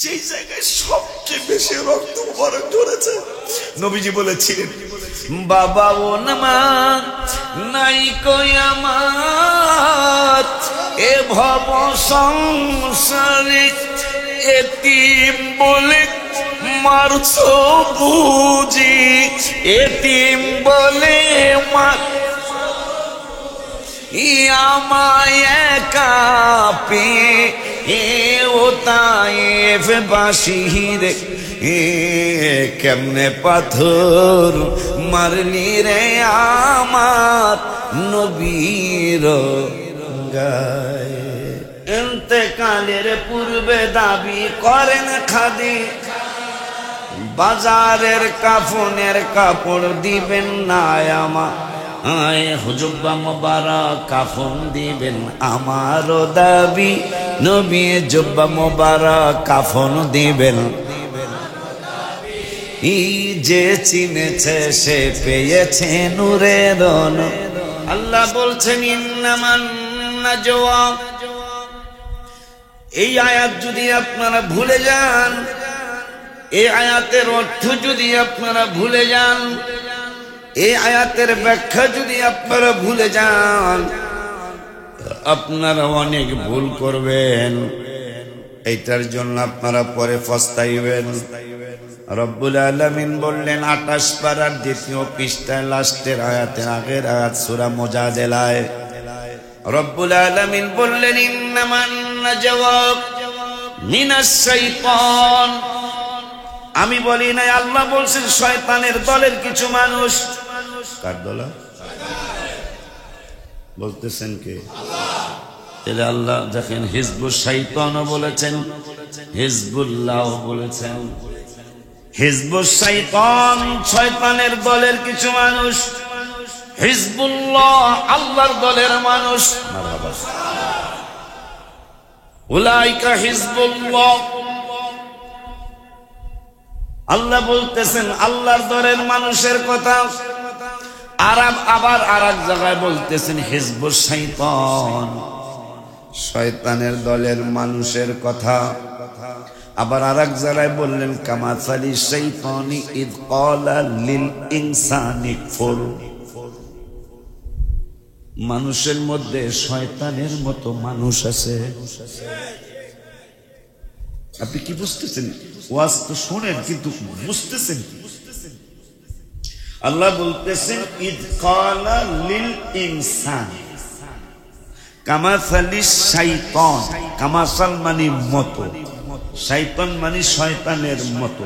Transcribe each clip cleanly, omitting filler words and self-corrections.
যে জায়গায় সবচেয়ে বেশি রক্ত মুবারক ঝরেছে, নবীজি বলেছিলেন, বাবা ও নামা নাই কই আমার এ ভব সংসারে এতিম বলে মারছো বুঝি, এতিম বলে আমায় একা পেয়ে ও তায়েফ বাসির কেমনে পাথর মারলি রে আমার নবীর গায়ে। ইন্তেকালের পূর্বে দাবি করেন খাদি, বাজারের কাফনের কাপড় দিবেন না আমার, হুজুব্বা মোবারক কাফন দিবেন আমারও দাবি, নবী জুব্বা মোবারক কাফন দিবেন। এই যে চিনেছে সে পেয়েছে নূরের আলো। আল্লাহ বলছেন ইন্নামান নাজওয়া। এই আয়াত যদি আপনারা ভুলে যান, এই আয়াতের অর্থ যদি আপনারা ভুলে যান, এই আয়াতের ব্যাখ্যা যদি আপনারা ভুলে যান, আপনারা অনেক ভুল করবেন। এইটার জন্য আপনারা পরে পস্তাইবেন। রব্বুল আলামিন বললেন 28 পারার 2য় পৃষ্ঠায় লাস্টের আয়াতের আগের আয়াত সূরা মুজাদেলায় রব্বুল আলামিন বললেন ইন্নামান নাজওয়া মিনাশ শাইতান। আমি বলি নাই, আল্লাহ বলছেন শয়তানের দলের কিছু মানুষ। কার দল বলতেছেন কে? তাহলে আল্লাহ দেখেন হিজবুশ শাইতানও বলেছেন, হিজবুল্লাহ বলেছেন। হিজবুশ শাইতান শয়তানের দলের কিছু মানুষ, হিজবুল্লাহ আল্লাহর দলের মানুষ। মারহাবা। উলাইকা হিজবুল্লাহ। আল্লাহ বলতেছেন আল্লাহর দলের মানুষের কথা। আবার আর এক জায়গায় বলতেছেন হিজবুশ শাইতান, শয়তানের দলের মানুষের কথা। আবার আর এক জায়গায় বললেন কামাসালি শাইতানি ইয ক্বালা লিল ইনসানি কুফর। মানুষের মধ্যে শয়তানের মতো মানুষ আছে। আপনি কি বুঝতেছেন? ওয়াজ তো শুনেন কিন্তু বুঝতেছেন? আল্লাহ বলতেছেন ইয ক্বালা লিল ইনসান কামাসালি শাইতান। কামাসাল মানে মতো, শয়তান মানে শয়তানের মতো।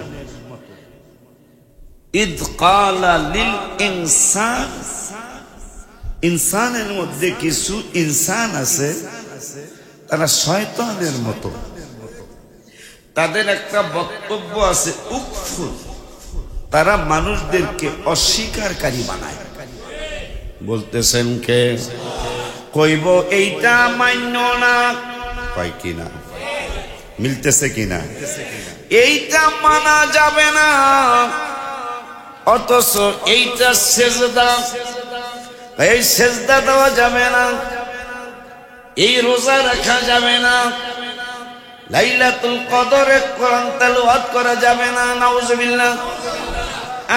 ইয ক্বালা লিল ইনসান, ইনসানের মধ্যে কিছু ইনসান আছে তারা শয়তানের মতো। তাদের একটা বক্তব্য আছে উকফুর, তারা মানুষদেরকে অস্বীকারী বানায়। বলতেছেন কে? কইব এইটা মান্য না, কয় কিনা মিলতেছে কিনা, এইটা মানা যাবে না, অথচ এইটা সেজদা, এই সেজদা দেওয়া যাবে না, এই রোজা রাখা যাবে না, লাইলাতুল কদরে কোরআন তেলাওয়াত করা যাবে না, নাউজুবিল্লাহ।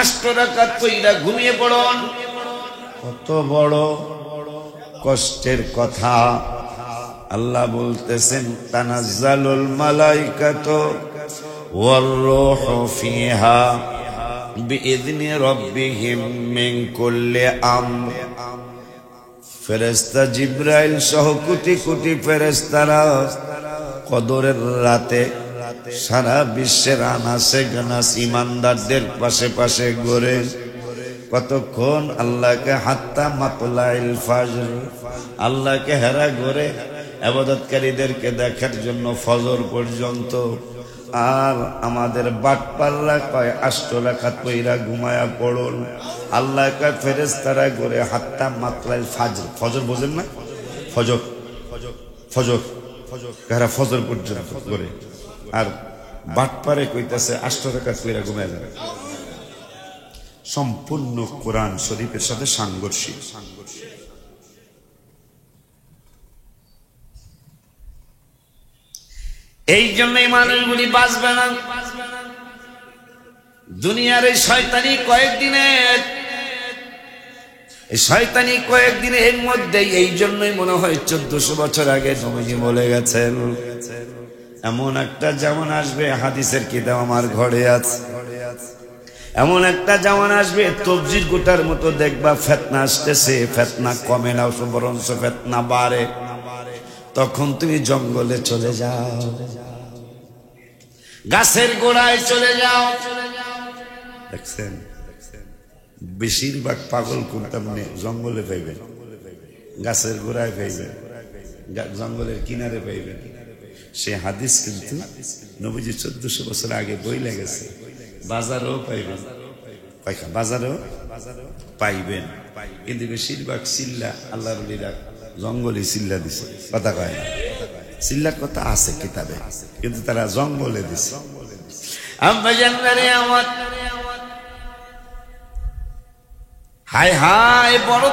8 রাকাত কইরা ঘুমিয়ে পড়ুন। কত বড় কষ্টের কথা। আল্লাহ বলতেছেন তানাজ্জালুল মালাইকাতু ওয়ার রূহু ফিহা বিইذনি রাব্বিহিম মিন কুল্লি আমর। ফেরেশতা জিবরাইল সহ কোটি কোটি ফেরেশতারা কদরের রাতে সারা বিশ্বের আনাসে গানাস ইমানদারদের পাশে পাশে ঘুরে। কতক্ষণ? আল্লাহকে হাত্তা মাতলাইল ফজর, আল্লাহকে হেরা ঘুরে ইবাদতকারীদেরকে দেখার জন্য ফজর পর্যন্ত। আর আমাদের বাটপাল্লা কয় 8 রাকাত পইরা ঘুমায়া পড়ুন। আল্লাহ কয় ফেরেশতারা ঘুরে হাত্তা মাতলাইল ফজর। ফজর বোঝেন না? ফজর ফজর কারা ফজর পর্যন্ত করে। আর বাটপারে কইতাছে 8 রাকাত পইরা ঘুমায়া যাবে। সম্পূর্ণ কোরআন শরীফের সাথে সাংঘর্ষিক। এই জন্যই মানুষগুলি বাঁচবে না। দুনিয়ার এই শয়তানি কয়েকদিনের মধ্যে এই জন্যই মনে হয় 1400 বছর আগে নবীজি বলে গেছেন, এমন একটা জামান আসবে, হাদিসের কিতাব আমার ঘরে আছে, এমন একটা জামান আসবে তবজির গোটার মতো দেখবা ফিতনা আসতেছে, ফিতনা কমে না বরঞ্চ ফিতনা বাড়ে। তখন তুমি জঙ্গলে চলে যাও, গাছের গোড়ায় চলে যাও। দেখছেন বেশিরভাগ পাগল কোনটা মানে জঙ্গলে পাইবেন, গাছের গোড়ায় পাইবেন, জঙ্গলের কিনারে পাইবেন। সে হাদিস কিন্তু নবীজি 1400 বছর আগে বইলে গেছে। বাজারেও পাইবেন, বাজারেও পাইবেন, কিন্তু বেশিরভাগ চিল্লা আল্লাহর ওলিরা জঙ্গলে চিল্লা দিছে, কথা কয় না। চিল্লার কথা আছে কিতাবে, কিন্তু তারা জঙ্গলে দিছে। হায় হায় বড়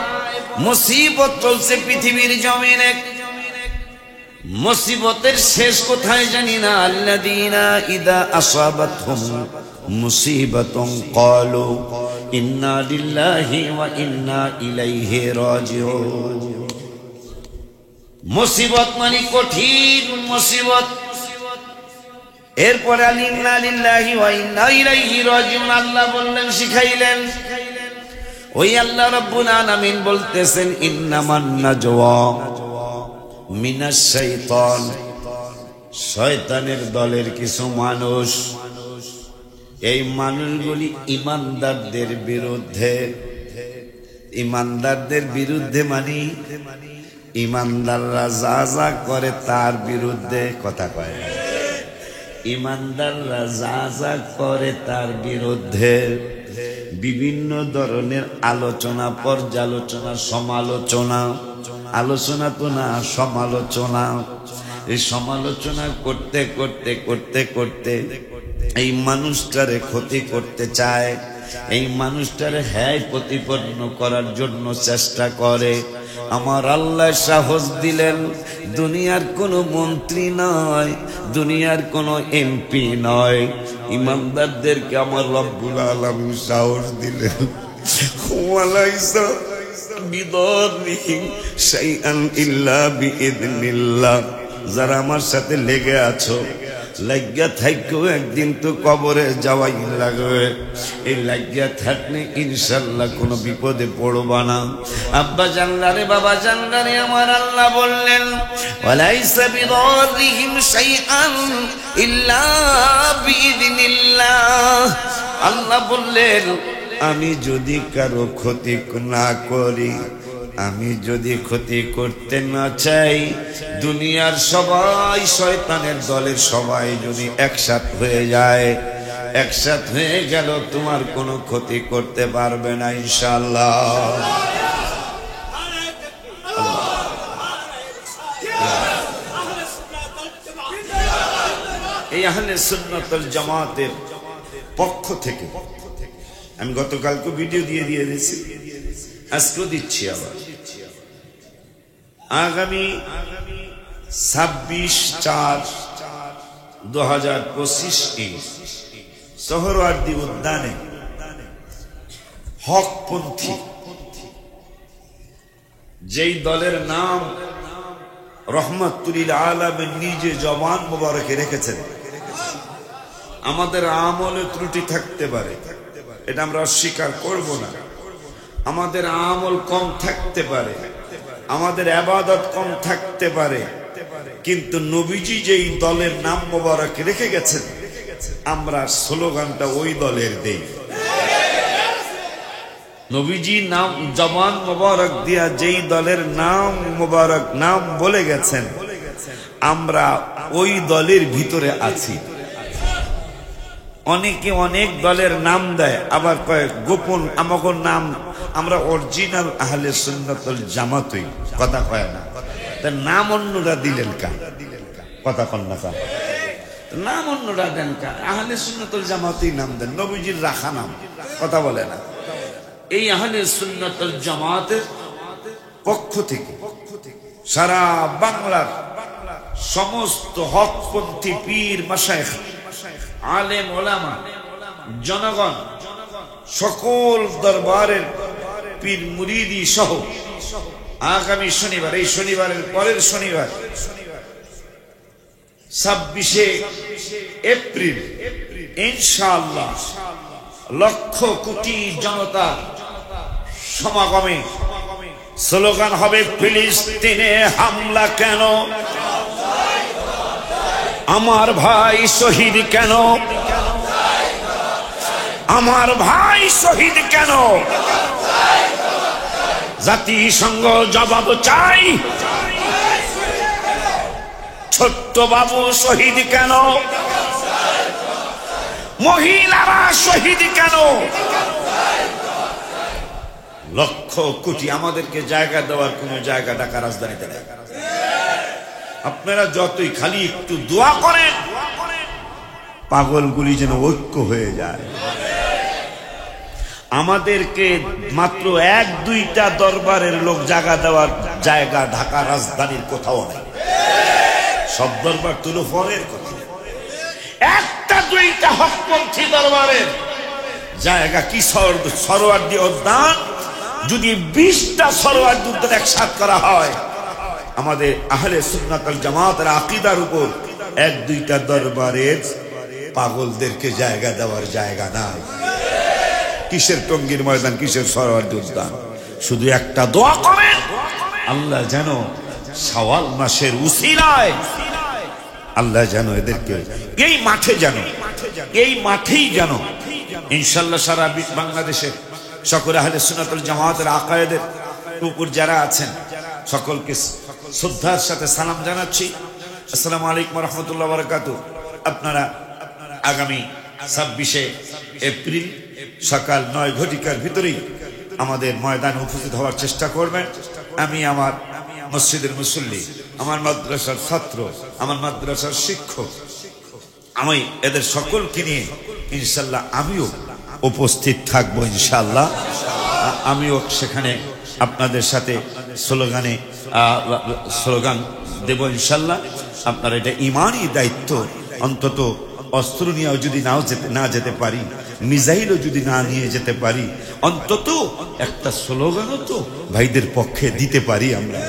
মুসিবত চলছে পৃথিবীর জমিনে। মুসিবতের শেষ কোথায় জানি না। আল্লাযীনা ইযা আসাবাতহুম মুসিবাতুন ক্বালু ইন্না লিল্লাহি ওয়া ইন্না ইলাইহি রাজিউন। মুসিবত মানে কঠিন মুসিবত। এরপরে ইন্না লিল্লাহি ওয়া ইন্না ইলাইহি রাজিউন আল্লাহ বললেন, শিখাইলেন। ওই আল্লাহ রাব্বুল আলামিন বলতেছেন, ইন্নামান নাজওয়া মিনাশ শাইতান, শয়তানের দলের কিছু মানুষ, এই মানুষগুলি ইমানদারদের বিরুদ্ধে। ইমানদারদের বিরুদ্ধে মানে ইমানদাররা যা যা করে তার বিরুদ্ধে, কথা কয় না। ইমানদাররা যা যা করে তার বিরুদ্ধে বিভিন্ন ধরনের আলোচনা, পর্যালোচনা, সমালোচনা, আলোচনা তো না সমালোচনা, এই সমালোচনা করতে করতে করতে করতে এই মানুষটারে ক্ষতি করতে চায়, এই মানুষটারে হ্যায় প্রতিপন্ন করার জন্য চেষ্টা করে। আমার আল্লাহ সাহস দিলেন, দুনিয়ার কোনো মন্ত্রী নয়, দুনিয়ার কোনো এমপি নয়, ইমানদারদেরকে আমার রব্বুল আলামিন সাহস দিলেন। ওয়ালাইসা বিদররিহিম শাইআন ইল্লা বিইذনিল্লাহ। যারা আমার সাথে লেগে আছো, লাগিয়া থাকো, একদিন তো কবরে যাওয়াই লাগবে। এই লাগিয়া থাকলে ইনশাআল্লাহ কোনো বিপদে পড়বা না। আব্বা জানলারে, বাবা জানলারে, আমার আল্লাহ বললেন, ওয়ালাইসা বিদররিহিম শাইআন ইল্লা বিইذনিল্লাহ। আল্লাহ বললেন, আমি যদি কারো ক্ষতি না করি, আমি যদি ক্ষতি করতে না চাই, দুনিয়ার সবাই শয়তানের দলের সবাই যদি একসাথ হয়ে যায়, একসাথ হয়ে গেল, তোমার কোনো ক্ষতি করতে পারবে না ইনশাআল্লাহ। এই আহলে সুন্নাত ওয়াল জামাতের পক্ষ থেকে আমি গতকালকে ভিডিও দিয়ে দিয়েছি, আজকেও দিচ্ছি আবার। আগামী 26/4/2025 সোহরাওয়ার্দী উদ্যানে হকপন্থী যেই দলের নাম রহমাতুল লিল আলামিন নিজে জবান মোবারকে রেখেছেন। আমাদের আমলে ত্রুটি থাকতে পারে, এটা আমরা অস্বীকার করব না। আমাদের আমল কম থাকতে পারে, আমাদের ইবাদত কম থাকতে পারে, কিন্তু নবীজি যেই দলের নাম মোবারক রেখে গেছেন, আমরা স্লোগানটা ওই দলের দেই। নবীজি নাম জবান মোবারক দিয়া যেই দলের নাম মোবারক নাম বলে গেছেন, আমরা ওই দলের ভিতরে আছি। অনেকে অনেক দলের নাম দেয়, আবার কয় গোপন আমাকে নাম, আমরা অরিজিনাল আহলে সুন্নাত ওয়াল জামাতই, কথা কয় না। তার নাম অন্যরা দিলেন কা, কথা কন না কা, নাম অন্যরা দেন কা, আহলে সুন্নাত ওয়াল জামাতই নাম দেন, নবীজির রাখা নাম, কথা বলে না। এই আহলে সুন্নাত ওয়াল জামাতের পক্ষ থেকে সারা বাংলার সমস্ত হকপন্থী পীর মাশায়েখ আলেম ওলামা জনগণ সকল দরবারের পীর মুরিদি সহ আগামী শনিবার, এই শনিবারের পরের শনিবার 26শে এপ্রিল ইনশাআল্লাহ লক্ষ কোটি জনতা সমাগমে স্লোগান হবে, ফিলিস্তিনে হামলা কেন, আমার ভাই শহীদ কেন, আমার ভাই শহীদ কেন, জাতিসংঘ জবাব চাই, ছোট্ট বাবু শহীদ কেন, মহিলারা শহীদ কেন, লক্ষ কোটি। আমাদেরকে জায়গা দেওয়ার কোন জায়গা ঢাকা রাজধানীতে নেই। আপনারা যতই খালি একটু দোয়া করেন পাগলগুলি যেন ঐক্য হয়ে যায়। আমাদেরকে মাত্র 1-2টা দরবারের লোক জায়গা দেওয়ার জায়গা ঢাকা রাজধানীর কোথাও নেই। সব দরবার তুলো পরের কথা, 1-2টা হকপন্থী দরবারের জায়গা কি সরোয়ার্দী উদ্যান, যদি 20টা সরোয়ার্দী উদ্যান একসাথ করা হয়, আমাদের আহলে সুন্নাত ওয়াল জামাতের আকীদার উপর 1-2টা দরবারের পাগলদেরকে জায়গা দেওয়ার জায়গা নাই। কিসের টঙ্গীর ময়দান, কিসের সরোয়ার্দী উদ্যান। শুধু একটা দোয়া করেন, আল্লাহ যেন শাওয়াল মাসের উসিলায় আল্লাহ যেন এদেরকে এই মাঠে যেন, এই মাঠেই যেন ইনশাআল্লাহ সারা বাংলাদেশের সকল আহলে সুন্নাত ওয়াল জামাতের আকায়েদের উপর যারা আছেন সকলকে শ্রদ্ধার সাথে সালাম জানাচ্ছি। আসসালামু আলাইকুম ওয়া রাহমাতুল্লাহি ওয়া বারাকাতুহু। আপনারা আগামী 26শে এপ্রিল সকাল 9 ঘটিকার ভিতরেই আমাদের ময়দানে উপস্থিত হওয়ার চেষ্টা করবেন। আমি আমার মসজিদের মুসল্লি, আমার মাদ্রাসার ছাত্র, আমার মাদ্রাসার শিক্ষক, আমি এদের সকলকে নিয়ে ইনশাআল্লাহ আমিও উপস্থিত থাকবো। ইনশাআল্লাহ আমিও সেখানে আপনাদের সাথে স্লোগান দেব ইনশাআল্লাহ। আপনার এটা ইমানি দায়িত্ব। অন্তত অস্ত্র নিয়েও যদি না যেতে পারি, মিসাইলও যদি না নিয়ে যেতে পারি, অন্তত একটা স্লোগানও তো ভাইদের পক্ষে দিতে পারি আমরা।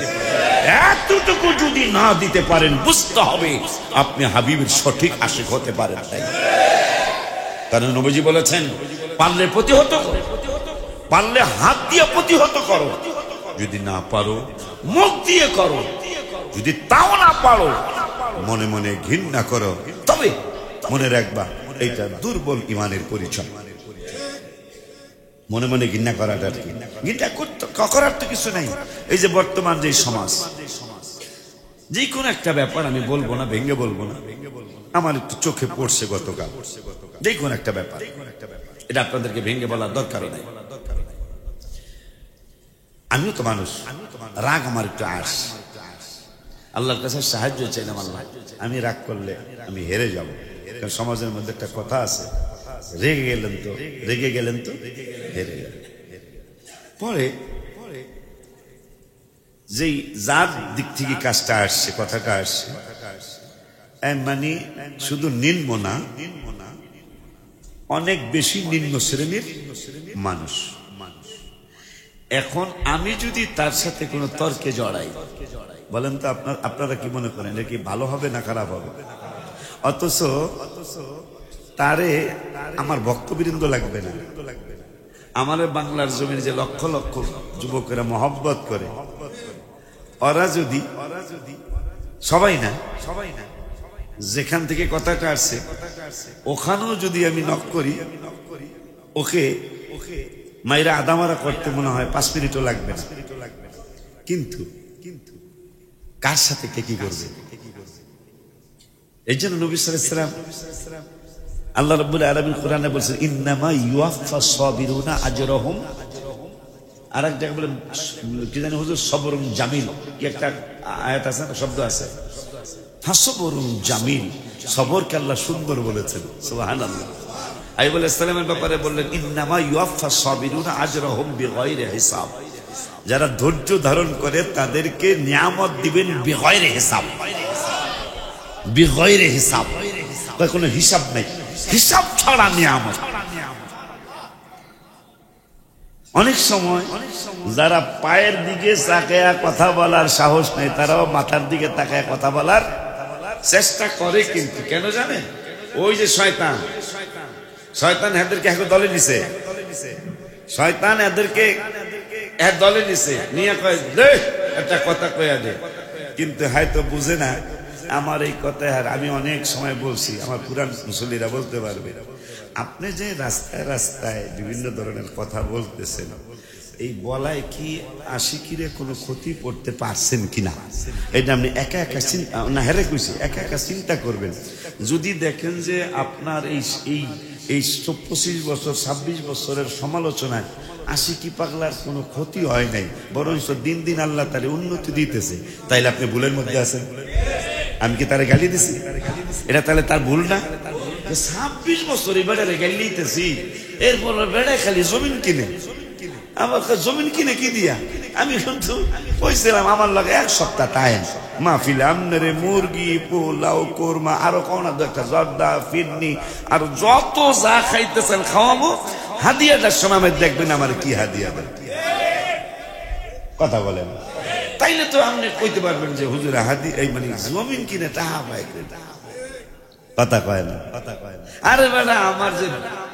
এতটুকু যদি না দিতে পারেন, বুঝতে হবে আপনি হাবিবের সঠিক আশিক হতে পারেন তাই। কারণ নবীজি বলেছেন, পারলে প্রতিহত করো, পারলে হাত দিয়ে প্রতিহত করো, যদি না পারো মুখ দিয়ে করো, যদি তাও না পারো মনে মনে ঘৃণা করো। তবে মনে রাখবা, এইটা দুর্বল ইমানের পরিচয়। মনে মনে ঘৃণা করাটা কি, ঘৃণা করার তো কিছু নাই। এই যে বর্তমান যে সমাজ, যে কোনো একটা ব্যাপার আমি বলবো না, ভেঙে বলবো না, আমার একটু চোখে পড়ছে গতকাল, যে কোনো একটা ব্যাপার, এটা আপনাদেরকে ভেঙে বলার দরকার নাই। আমিও তো মানুষ, রাগ আমার একটু আস, আল্লাহর কাছে সাহায্য চাইলাম। আল্লাহ, আমি রাগ করলে আমি হেরে যাব। কারণ সমাজের মধ্যে একটা কথা আছে, রেগে গেলেন তো হেরে গেলেন। পরে যেই যার দিক থেকে কাজটা আসছে, কথাটা আসছে, মানে শুধু নিম্ন না, অনেক বেশি নিম্ন শ্রেণীর মানুষ। এখন আমি যদি তার সাথে কোনো তর্কে জড়াই, বলেন তো আপনারা কি মনে করেন, এটা কি ভালো হবে না খারাপ হবে? অথচ তারে আমার বক্তবৃন্দ লাগবে না। আমার বাংলার জমির যে লক্ষ লক্ষ যুবকেরা মহব্বত করে, ওরা যদি সবাই না যেখান থেকে কথাটা আসছে ওখানেও যদি আমি নক করি, ওকে মাইরা আদামারা করতে মনে হয় 5 মিনিটও লাগবে না। কিন্তু কার সাথে কে কি করবে? এই জন্য নবী সাল্লাল্লাহু আলাইহি ওয়াসাল্লাম, আল্লাহ রাব্বুল আলামিন কোরআনে বলেছেন, ইন্নামা ইউয়াফফাস সাবিরুনা আজরাহুম। আর এক জায়গায় বলেন কি জানি হুজুর, সবরুন জামিল, কি একটা আয়াত আছে না, শব্দ আছে, হাসবরুন জামিল, সবরকে আল্লাহ সুন্দর বলেছেন। সুবহানাল্লাহ। আইয়ুব আলাইহিস সালামের ব্যাপারে বললেন, ইন্নামা ইউয়াফফাস সাবিরুনা আজরাহুম বিগাইরি হিসাব। যারা ধৈর্য ধারণ করে তাদেরকে নিয়ামত দিবেন বিগাইরি হিসাব। বিগয়রে হিসাব, কোনো হিসাব নাই, হিসাব ছাড়া নিয়ামত। অনেক সময় যারা পায়ের দিকে তাকায়া কথা বলার সাহস নেই, তারাও মাথার দিকে তাকায় কথা বলার চেষ্টা করে। কিন্তু কেন জানেন? ওই যে শয়তান, শয়তান এদেরকে এক দলে নিছে, শয়তান এদেরকে এক দলে নিছে, নিয়ে কয় দে একটা কথা কয়া দে। কিন্তু হয়তো বুঝে না আমার এই কথা। আর আমি অনেক সময় বলছি, আমার পুরান মুসল্লিরা বলতে পারবে, আপনি যে রাস্তায় রাস্তায় বিভিন্ন ধরনের কথা বলতেছেন, এই বলায় কি আশিকিরে কোনো ক্ষতি করতে পারছেন কিনা, এটা আপনি একা একা না হেরে কইছি, একা একা চিন্তা করবেন। যদি দেখেন যে আপনার এই 25 বছর 26 বছরের সমালোচনায় আশিকি পাগলার কোনো ক্ষতি হয় নাই, বরঞ্চ দিন দিন আল্লাহ তারে উন্নতি দিতেছে, তাইলে আপনি ভুলের মধ্যে আছেন। আমি কি তারে গালি দিছি? এটা তাহলে তার ভুল না? 26 বছর এই বেড়ারে গালি দিতেছি, এরপর বেড়ায় খালি জমিন কিনে, আমার জমিন কিনে কি দিয়া? আমি কিন্তু কইছিলাম আমার লাগে 1 সপ্তাহ টাইম মাহফিলে আমনে মুরগি, পোলাও, কোরমা, আরো কোন একটা জর্দা, ফিরনি, আর যত যা খাইতেছেন খাওয়াবো। হাদিয়াটার সময় আমি দেখবেন আমার কি হাদিয়া দেন। কথা বলেন, তাইলে তো আপনি কইতে পারবেন যে হুজুর হাদি এই মানে জমিন কিনে টাকা পায়। কথা কয় না, কথা কয় না। আরে বেটা, আমার যে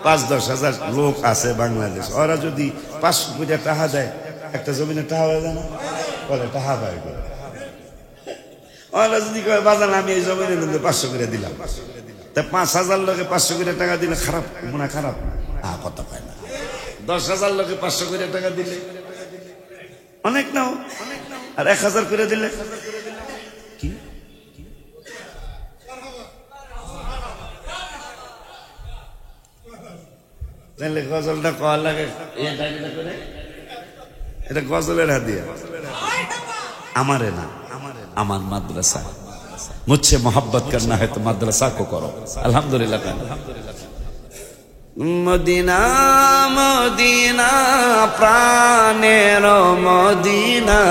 5-10 হাজার লোক আছে বাংলাদেশ, ওরা যদি 500 কোটি টাকা দেয়, একটা জমিনে টাকা হয়ে যায় না? বলে টাকা পায়। ওরা যদি কয় বাজান আমি এই জমিনের মধ্যে 500 করে দিলাম, তা 5000 লোকে 500 করে টাকা দিলে খারাপ মনে খারাপ? কথা পায় না। 10,000 লোকে 500 করে টাকা দিলে অনেক নাও, আর 1000 করে দিলে কি? তাহলে গজলটা কওয়া লাগে, এটা গজলের হাদিয়া আমারে না, আমার মাদ্রাসা। মুঝसे मोहब्बत करना है तो मदरसा को करो। अल्हम्दुलिल्लाह। মদিনা মদিনা প্রাণের মদিনা,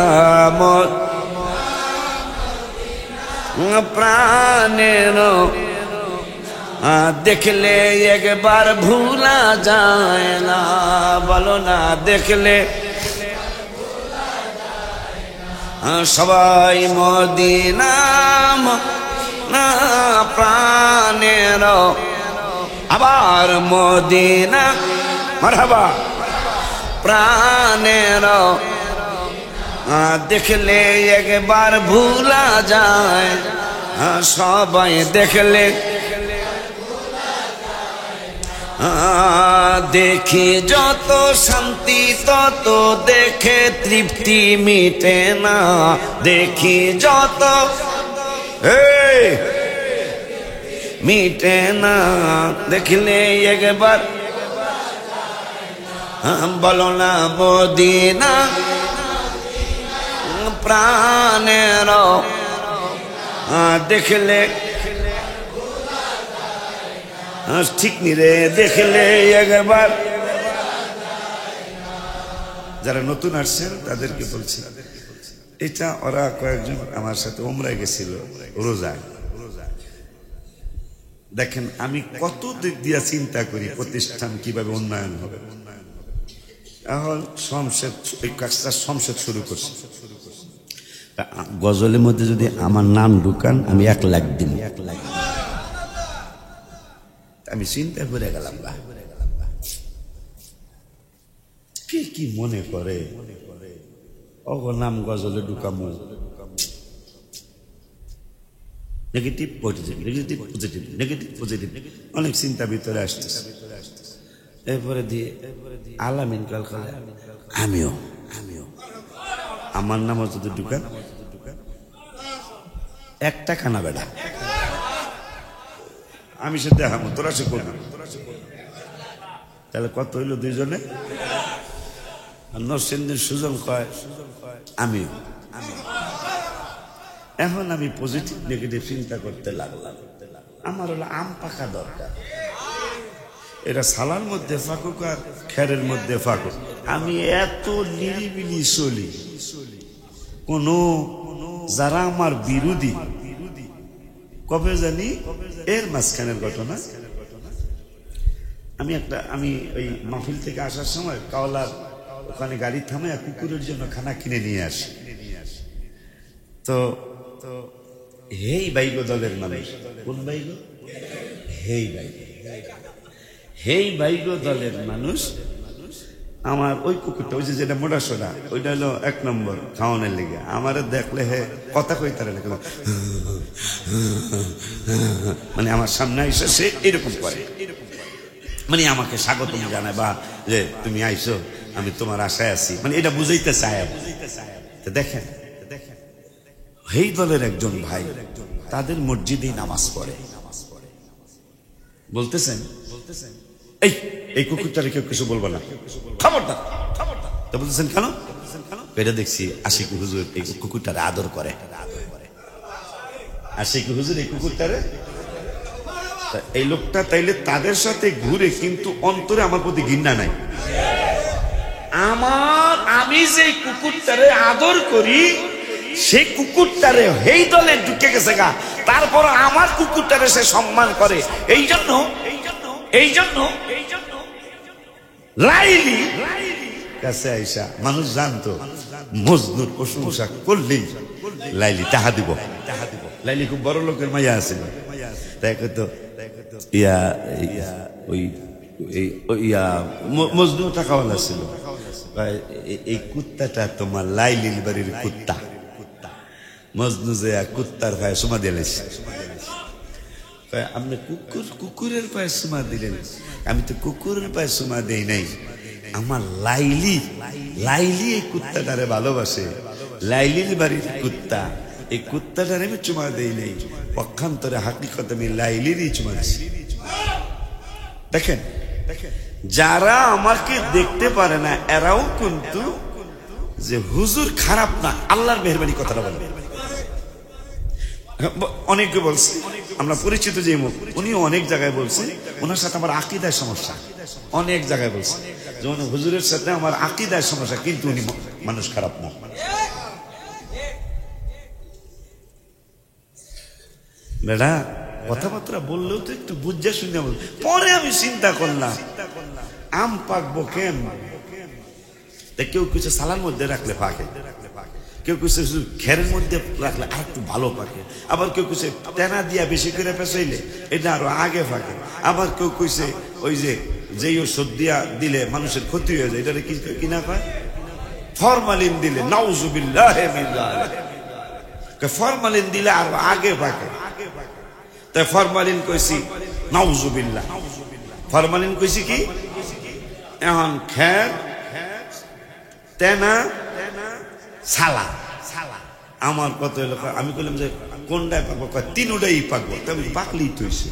প্রাণের দেখলে একবার ভুলা যায় না। বলো না, দেখলে সবাই মদিনা প্রাণের, আবার মদিনা মারহাবা প্রাণের দেখলে একবার ভুলা যায়। সবাই দেখলে দেখি যত শান্তি তত দেখে তৃপ্তি মিটে না। দেখি যত মিটে না, দেখলে একবার বলো না মদিনা প্রাণের দেখলে ঠিক নি রে, দেখলে একবার। যারা নতুন আসছেন তাদেরকে বলছি, এটা ওরা কয়েকজন আমার সাথে উমরায় গেছিল রোজায়। দেখেন আমি কত দিক দিয়া চিন্তা করি প্রতিষ্ঠান কিভাবে উন্নয়ন হবে। এখন এই কাজটা শমশেদ শুরু করছে। গজলের মধ্যে যদি আমার নাম ঢুকান আমি 1 লাখ দিন। আমি চিন্তা করে গেলাম, কে কি মনে করে অগ নাম গজলে ঢুকামো। Negative positive, negative positive, negative positive, অনেক চিন্তা ভিতরে আসতেছে। এরপরে দিয়ে আলামিন কাল কালে আমিও আমার নামও যদি ঢুকান 1 টাকা না বেটা, আমি সে দেখাবো, তোরা সে করবি। তাহলে কত হইল 2 জনে? নরসিংদীর সুজন কয় আমিও। এখন আমি পজিটিভ নেগেটিভ চিন্তা করতে লাগলাম। আমার হলো আম পাকা দরকার, এটা সালার মধ্যে ফাঁকুক আর খেরের মধ্যে ফাঁকুক। আমি এত নিরিবিলি চলি, কোন যারা আমার বিরোধী কবে জানি এর মাঝখানের ঘটনা। আমি ওই মাহফিল থেকে আসার সময় কাওলার ওখানে গাড়ি থামে কুকুরের জন্য খানা কিনে নিয়ে আসি। তো হেই বাইগো দলের মানুষ, কোন বাইগো? হেই বাইগো দলের মানুষ আমার ওই কুকুরটা, ওই যে যেটা মোটা সোনা, ওইটা হলো 1 নম্বর খাওয়ানোর লেগে। আমার দেখলে হে কথা কইতারে না, মানে আমার সামনে এসে সে এরকম করে, মানে আমাকে স্বাগতম জানায় বা যে তুমি আইসো, আমি তোমার আশায় আছি, মানে এটা বুঝাইতে চায়। দেখেন এই দলের একজন ভাই তাদের মসজিদেই নামাজ পড়ে, বলতেছেন এই কুকুরটারে কেউ কিছু বলবো না, খবরদার। তো বলতেছেন কেন? এটা দেখছি আশিক হুজুর এই কুকুরটারে আদর করে। আশিক হুজুর এই কুকুরটারে, এই লোকটা তাইলে তাদের সাথে ঘুরে কিন্তু অন্তরে আমার প্রতি ঘৃণা নাই। আমি যে কুকুরটারে আদর করি সেই কুকুরটারে এই দলে ঢুকে গেছে গা, তারপর আমার কুকুরটারে সে সম্মান করে। এই জন্য লাইলি কাছে আইসা মানুষ জানতো মজনুর প্রশংসা করলেই লাইলি টাহা দিব। লাইলি খুব বড় লোকের মাইয়া আছে, তাই তো মজনু টাকাওয়ালা ছিল। এই কুত্তাটা তোমার লাইলির বাড়ির কুত্তা। মজনু যে কুত্তার পায়ে সুমা দিলেছে, আপনি কুকুরের পায়ে সুমা দিলেন? আমি তো কুকুরের পায়ে সুমা দেই নাই, আমার লাইলি এই কুত্তাটারে ভালোবাসে, লাইলির বাড়ির কুত্তা, এই কুত্তাটারে আমি চুমা দেই নাই, পক্ষান্তরে হাকিকত আমি লাইলিরই চুমা দিছি। দেখেন যারা আমাকে দেখতে পারে না এরাও কিন্তু যে হুজুর খারাপ না, আল্লাহর মেহেরবানি কথাটা বলে। অনেকে বলছে, আমরা পরিচিত যে মুখ, উনি অনেক জায়গায় বলছে ওনার সাথে আমার আকীদায় সমস্যা, অনেক জায়গায় বলছে যেমন হুজুরের সাথে আমার আকীদায় সমস্যা, কিন্তু উনি মানুষ খারাপ না। বেড়া কথাবার্তা বললেও তো একটু বুঝা শুনে বল। পরে আমি চিন্তা করলাম আম পাকবো কেন, কেউ কিছু সালার মধ্যে রাখলে পাকে, কেউ কিছু খেরের মধ্যে রাখলে আর একটু ভালো পাকে, আবার কেউ কিছু টেনা দিয়া বেশি করে পেঁচাইলে এটা আরো আগে পাকে, আবার কেউ কইছে ওই যে যেই ওষুধ দিয়া দিলে মানুষের ক্ষতি হয়ে যায়, এটা কিনা পায় ফরমালিন দিলে, নাউজুবিল্লাহ ফরমালিন দিলে আরো আগে পাকে। তাই ফরমালিন কইছি নাউজুবিল্লাহ, ফরমালিন কইছি কি এখন খের তেনা সালা আমার কত এলাকা। আমি বললাম যে কোনটায় পাকবো, তিনটাই পাকবো, তবে পাকলেই তৈছে।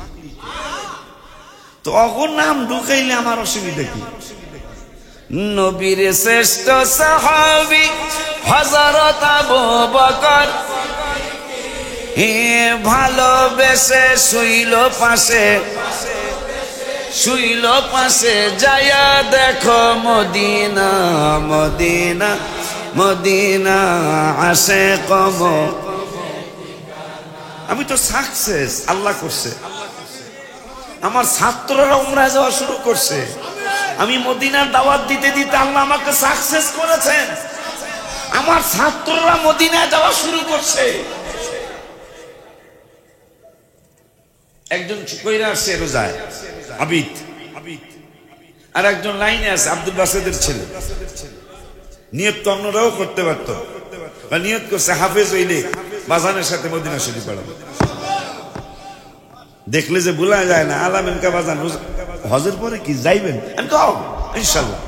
তো অগর নাম ঢুকাইলে আমার অসুবিধা কি? নবীর শ্রেষ্ঠ সাহাবী হযরত আবু বকর ভালোবেসে শুইল পাশে যায়া দেখো মদিনা মদিনা মদিনা আসে কম। আমি তো সাকসেস, আল্লাহ করছে, আমার ছাত্ররা উমরা যাওয়া শুরু করছে, আমি মদিনার দাওয়াত দিতে দিতে আল্লাহ আমাকে সাকসেস করেছেন, আমার ছাত্ররা মদিনায় যাওয়া শুরু করছে। একজন কইরা আসছে রোজায় আবিদ, আর একজন লাইনে আছে আব্দুল বাসেদের ছেলে। নিয়ত তো অন্যরাও করতে পারত, বা নিয়ত করছে হাফেজ হইলে বাজানের সাথে মদিনা শরীফ পড়াবো। দেখলে যে ভুলা যায় না আলামিন কা বাজান হজের পরে কি যাইবেন? আমি তো ইনশাল্লাহ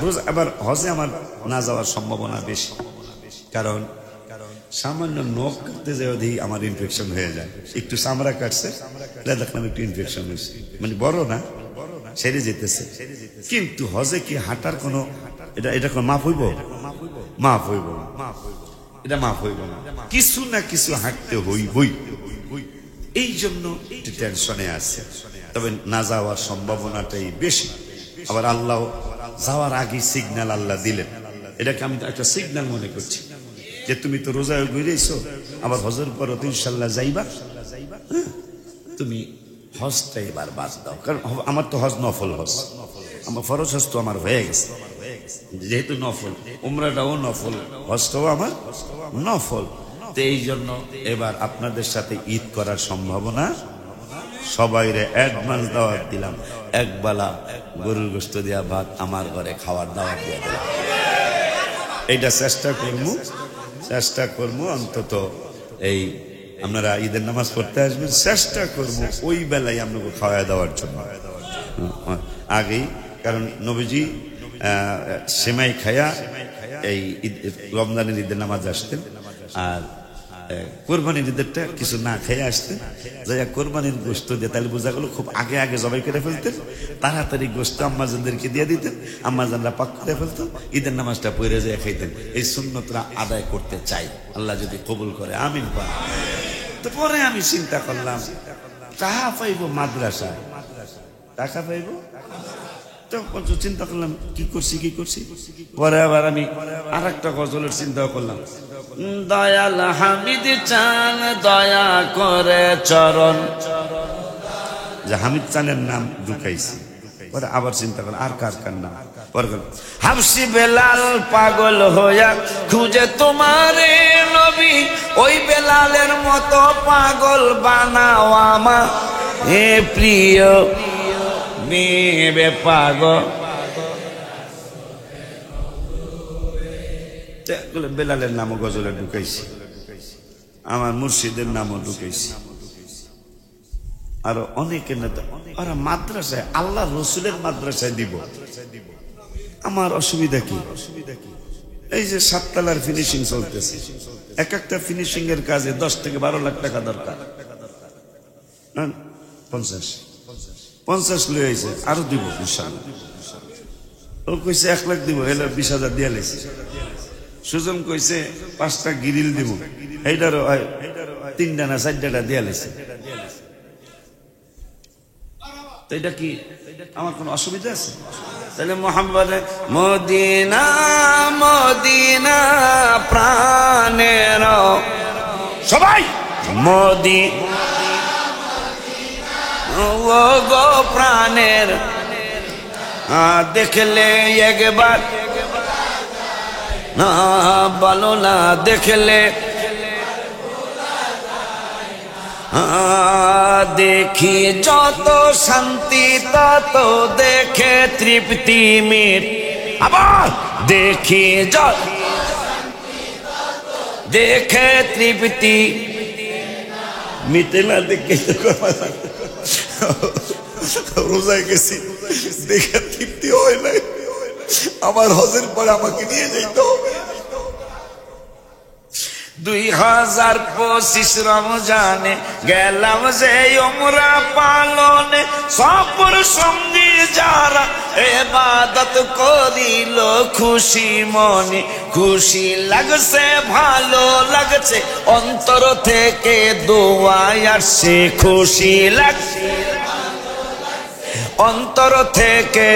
রোজ, আবার হজে আমার না যাওয়ার সম্ভাবনা বেশি, কারণ সামান্য নখ কাটতে যাই আমার ইনফেকশন হয়ে যায়, একটু চামড়া কাটছে দেখলাম একটু ইনফেকশন হয়েছে, মানে বড় না সেরে যেতেছে। কিন্তু হজে কি হাঁটার কোনো এটা কোনো মাফ হইব? মাফ হইব না, এটা মাফ হইব না, কিছু না কিছু হাঁটতে হইবই। এই জন্য একটু টেনশনে আছে, তবে না যাওয়ার সম্ভাবনাটাই বেশি। আবার আল্লাহ যাওয়ার আগে সিগন্যাল আল্লাহ দিলেন, এটাকে আমি একটা সিগন্যাল মনে করছি যে তুমি তো রোজায় ঘুরেছো, আবার হজের পর ইনশাল্লাহ যাইবা। তুমি হজটা এবার বাদ দাও, কারণ আমার তো হজ নফল হজ, আমার ফরজ হজ তো আমার হয়ে গেছে, যেহেতু নফল, উমরাটাও নফল, হজটাও আমার নফল। তো এই জন্য এবার আপনাদের সাথে ঈদ করার সম্ভাবনা, সবাইরে অ্যাডভান্স দাওয়াত দিলাম, একবেলা গরুর গোশত দিয়া ভাত আমার ঘরে খাওয়ার দাওয়াত দিয়ে দিলাম। এইটা চেষ্টা করবো অন্তত এই আপনারা ঈদের নামাজ পড়তে আসবেন, চেষ্টা করবো ওই বেলায় আপনাকে খাওয়া দেওয়ার জন্য আগেই, কারণ নবীজি সেমাই খায়া এই রমজানের ঈদের নামাজ আসতেন, আর কোরবানির ঈদেরটা কিছু না খেয়ে আসতেন, যাইয়া কোরবানির গোশত দিয়ে, তাহলে বোঝা গেল খুব আগে আগে জবাই করে ফেলতেন, তাড়াতাড়ি গোশত আম্মাজানদেরকে দিয়ে দিতেন, আম্মাজানরা পাক করে ফেলতেন, ঈদের নামাজটা পড়ে যায় খাইতেন। এই সুন্নতরা আদায় করতে চাই, আল্লাহ যদি কবুল করে, আমিন। তো পরে আমি চিন্তা করলাম, টাকা পাইব মাদ্রাসায়, টাকা পাইব, তো চিন্তা করলাম কি করছি। পরে আবার আমি আর একটা গজলের চিন্তা করলাম, দয়াল হামিদ চান দয়া করে চরণ, যে হামিদ চানের নাম ঢুকাইছি। পরে আবার চিন্তা করলাম আর কার নাম, পরে হাফসি বেলাল পাগল হইয়া খুঁজে তোমারে নবী, ওই বেলালের মতো পাগল বানাও আমার হে প্রিয় মেয়ে পাগল। বেলালের নামও গজলে ঢুকাইছি, আমার মুর্শিদের নামও ঢুকাইছি, আরো অনেকের নেতা ওরা মাদ্রাসায়, আল্লাহ রসুলের মাদ্রাসায় দিব। আমার অসুবিধা কি? এই যে 7 তলার ফিনিশিং চলতেছে, এক একটা ফিনিশিং এর কাজে 10 থেকে 12 লাখ টাকা দরকার। 50 লয়ে আইছে, আরো দিব ইনশাআল্লাহ। ও কইছে 1 লাখ দিব, এলে 20,000 দিয়া লাইছে। সুজন কইছে 5টা গিরিল দিব, এইটারও 3টা না 4টা দিয়া লাইছে। তো এটা কি আমার কোনো অসুবিধা আছে? তাহলে মোহাম্মদ মদিনা মদিনা প্রাণের সবাই ও গো প্রাণের, দেখলে একবার না বলো না, দেখলে দেখি যত শান্তি তত দেখে তৃপ্তি মিট, আবার দেখি যত দেখে তৃপ্তি মিটে না, দেখে রোজায় গেছি দেখে তৃপ্তি হয় না, আমার হজের পরে আমাকে নিয়ে যেতে হবে। 2025 রমজানে গেলাম যে উমরা পালনে, সফর সঙ্গী যারা ইবাদত করিল খুশি মনে, খুশি লাগছে ভালো লাগছে অন্তর থেকে দোয়া আসছে, খুশি লাগছে অন্তর থেকে,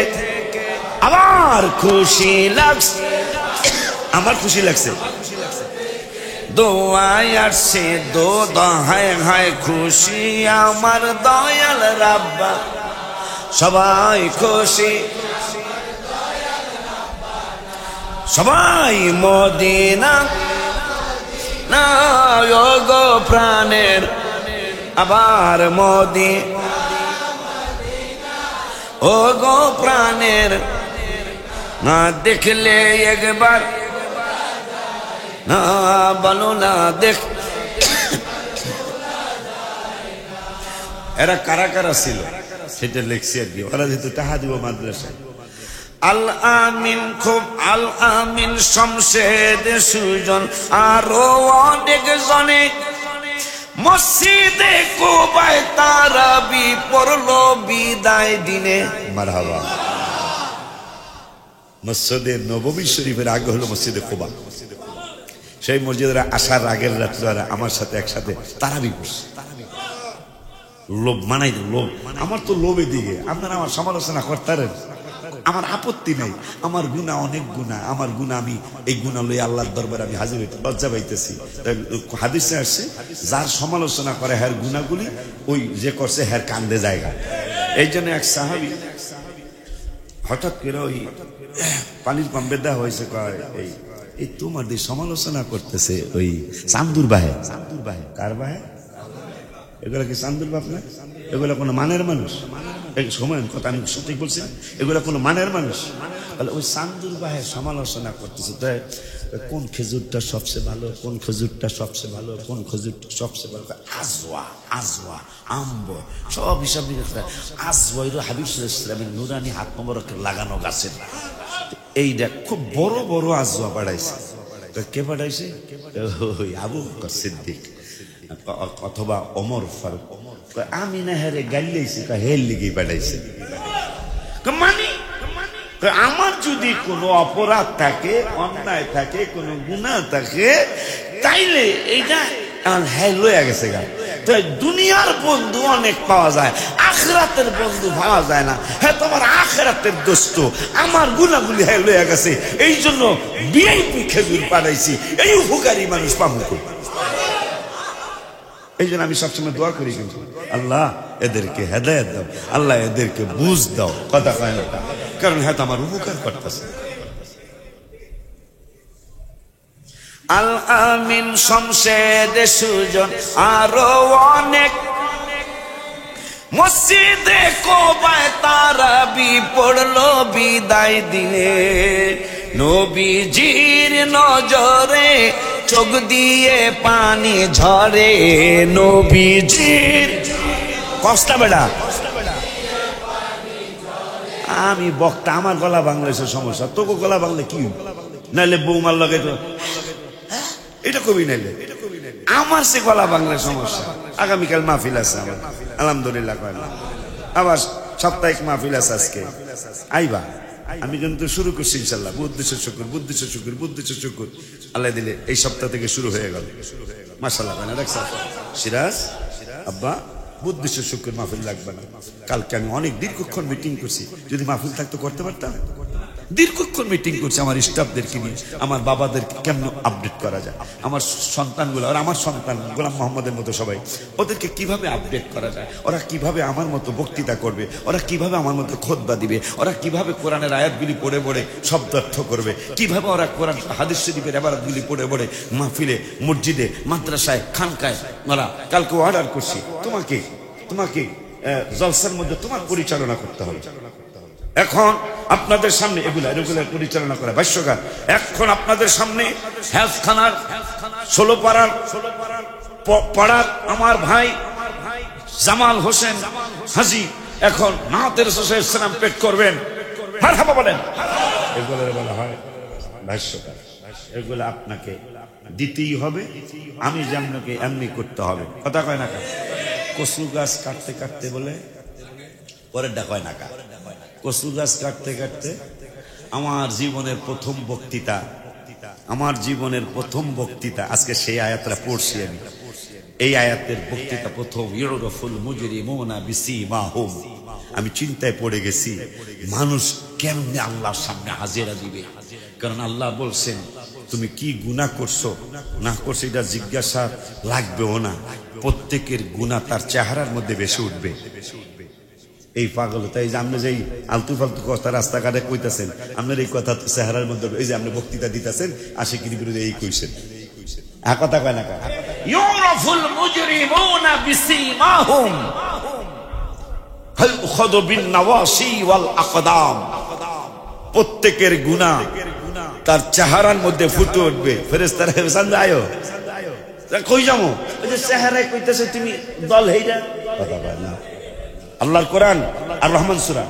আমার খুশি লাগছে, আমার খুশি লাগছে দোয়ায় আসছে হায় হায় খুশি আমার দয়াল রাব্বা, সবাই খুশি সবাই মদিনা না গো প্রাণের, আবার ও গো প্রাণের, না দেখলে একবার না বলো না দেখ। এরা কারা কারা ছিল সেটা লিখছি আর কি, ওরা যেহেতু টাকা দিব মাদ্রাসায়। আল আমিন খুব আল আমিন শমশেদ সুজন আরো অনেক জনে মসজিদে কুবায় তারাবি পড়লো বিদায় দিনে। মারহাবা। মসজিদে নববী শরীফের আগে হলো মসজিদে কুবা, সেই মসজিদের আসার আগের রাত্রে আমার সাথে একসাথে তারাবি পড়ছে। লোভ মানাই লোভ, আমার তো লোভের দিকে আপনারা আমার সমালোচনা করতেন, আমার আপত্তি নাই, আমার গুনাহ অনেক গুনাহ, আমার গুনাহ আমি এই গুনাহ লই আল্লাহর দরবারে আমি হাজির হইতে লজ্জা পাইতেছি। হাদিসে আসছে যার সমালোচনা করে হ্যার গুনাহগুলি ওই যে করছে হ্যার কান্দে জায়গা। এই জন্য এক সাহাবী হঠাৎ করে ওই পানির পাম্পে দেওয়া হয়েছে, এই তোমার দিয়ে সমালোচনা করতেছে ওই চান্দুর বাহে। কার বাহে? এগুলা কি চান্দুর বাপ না? এগুলা কোনো মানের মানুষ? সময় কথা আমি সঠিক বলছি, এগুলা কোনো মানের মানুষ? তাহলে ওই চান্দুর বাহে সমালোচনা করতেছে। তাই কোন খেজুরটা সবচেয়ে ভালো, কোন খেজুরটা সবচেয়ে ভালো, কোন খেজুরটা সবচেয়ে ভালো, আজওয়া আজওয়া আম্ব সব হিসাব নিকাশ। আজওয়া এটা হাবিব সাল্লাল্লাহু আলাইহি ওয়াসাল্লামের নুরানি হাত মোবারকে লাগানো গাছের। এইটা খুব বড় বড় আজওয়া পাঠাইছে। কে পাঠাইছে? ওই আবু বকর সিদ্দিক অথবা ওমর ফারুক। আমি না হেরে গাইলেছি, হের লিগেই পাঠাইছে। মানে আমার যদি কোনো অপরাধ থাকে, অন্যায় থাকে, কোনো গুনাহ থাকে, তাইলে এইটা হ্যাঁ লইয়া গেছে গা। তো দুনিয়ার বন্ধু অনেক পাওয়া যায়, আখিরাতের বন্ধু পাওয়া যায় না। হ্যাঁ তোমার আখিরাতের দোস্ত, আমার গুনাহগুলি হ্যাঁ লইয়া গেছে, এই জন্য ভিআইপি খেজুর পাঠাইছি। এই উপকারী মানুষ পাবো কই? এই জন্য আমি সবসময় দোয়া করি, কিন্তু আল্লাহ এদেরকে হেদায়েত দাও, আল্লাহ এদেরকে বুঝ দাও। কথা কয় না, কারণ হ্যাঁ তো আমার উপকার করতেছে। আল আমিন শমশেদ সুজন আরো অনেক মসজিদে কোবায় তারাবি পড়লো বিদায় দিনে। নবীজির নজরে চোখ দিয়ে পানি ঝরে। নবীজির কষ্ট বেড়া আমি বক্তা, আমার গলা বাংলাদেশের সমস্যা, তোকে গলা বাংলা কি নাইলে বৌমার লগে তো এটা কবি নাইলে আমার সে গলা বাংলার সমস্যা। আগামীকাল মাহফিল আছে আমার, আলহামদুলিল্লাহ। আবার সাপ্তাহিক মাহফিল আছে আজকে, আইবা। আমি কিন্তু শুরু করছি ইনশাল্লাহ। বুদ্ধিশ শুকুর, বুদ্ধিশ শুকুর, বুদ্ধিশ শুকুর। আল্লাহ দিলে এই সপ্তাহ থেকে শুরু হয়ে গেল, মাশাআল্লাহ। দেখছেন সিরাজ আব্বা, বুদ্ধিশ শুকুর মাহফিল লাগবে না। কালকে আমি অনেক দীর্ঘক্ষণ মিটিং করছি, যদি মাহফিল থাকতো করতে পারতাম। দীর্ঘক্ষণ মিটিং করছি আমার স্টাফদেরকে নিয়ে, আমার বাবাদেরকে কেমন আপডেট করা যায়, আমার সন্তানগুলো আর আমার সন্তান গোলাম মোহাম্মদের মতো সবাই, ওদেরকে কিভাবে আপডেট করা যায়, ওরা কিভাবে আমার মতো বক্তৃতা করবে, ওরা কিভাবে আমার মতো খুতবা দিবে, ওরা কিভাবে কোরআনের আয়াতগুলি পড়ে পড়ে শব্দার্থ করবে, কিভাবে ওরা কোরআন হাদিস শরীফের ইবারতগুলি পড়ে পড়ে মাহফিলে, মসজিদে, মাদ্রাসায়, খানকায়। ওরা কালকে অর্ডার করছি, তোমাকে জলসার মধ্যে তোমার পরিচালনা করতে হবে। এখন আপনাদের সামনে এগুলা পরিচালনা করা ভাষ্যকার। এখন আপনাদের সামনে হেলথখানার 16 পাড়ার আমার ভাই জামাল হোসেন হাজি এখন নাতের সালাম পেট করবেন। মারহাবা বলেন। এগুলো বলা হয় ভাষ্যকার। এগুলো আপনাকে দিতেই হবে, আমি যেমনকে এমনি করতে হবে। কথা কয় না কা? কচু গাছ কাটতে কাটতে বলে পরের ডা কয় না কা? কচু গাছ কাটতে কাটতে আমার জীবনের প্রথম বক্তৃতা আজকে সেই আয়াতটা পড়ছি আমি। এই আয়াতের বক্তৃতা প্রথম ইউরফুল মুজরিমুনা বিসিমাহুম। আমি চিন্তায় পড়ে গেছি, মানুষ কেমনে আল্লাহর সামনে হাজিরা দিবে। কারণ আল্লাহ বলছেন তুমি কি গুনাহ করছো না করছো এটা জিজ্ঞাসা লাগবেও না, প্রত্যেকের গুনাহ তার চেহারার মধ্যে বেশি উঠবে। এই পাগলতা, এই যে আপনি যেই আলতু ফালতু কথা রাস্তাঘাটে কইতাছেন, আপনার এই কথা চেহারার মধ্যে, এই যে আপনি বক্তৃতা দিতেছেন আশিকির বিরুদ্ধে এই কইছেন, কথা কয় না? ইউরাফুল মুজরিমুনা বিসিমাহুম হাল উখাদু বিন নাওয়াসি ওয়াল আকদাম। প্রত্যেকের গুনাহ তার চেহারার মধ্যে ফুটে উঠবে। ফেরেশতারা সামনে আয়ো, কই যাবো? ওই যে চেহারায় কইতাছে তুমি দল হেইরা, কথা কয় না। আল্লাহর কোরআন আর রহমান সূরা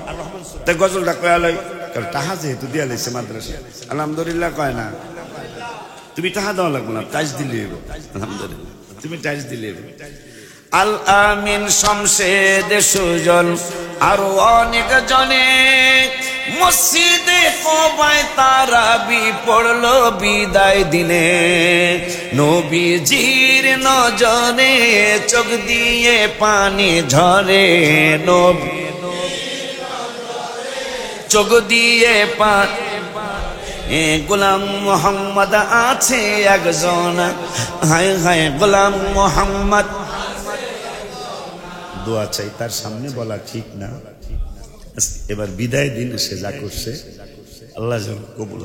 তে গজলটা কয় আলাই, কারণ টাহা যেহেতু দিয়া লাইছে মাদ্রাসা, আলহামদুলিল্লাহ কয় না। তুমি টাহা দেওয়া লাগবে না, টাইজ দিলে আলহামদুলিল্লাহ, তুমি টাইজ দিলে। আল আমিন শমশেদ সুজন আর অনেক জনে মসজিদে কোবায় তারাবি পড়লো বিদায় দিনে। নবীজির নজরে চোখ দিয়ে পানি ঝরে। চোখ দিয়ে পান গোলাম মোহাম্মদ আছে একজন, হায় হায় গোলাম মোহাম্মদ। দোয়া চাই, তার সামনে বলা ঠিক না। এবার বিদায় দিন সে যা করছে আল্লাহ যেন কবুল,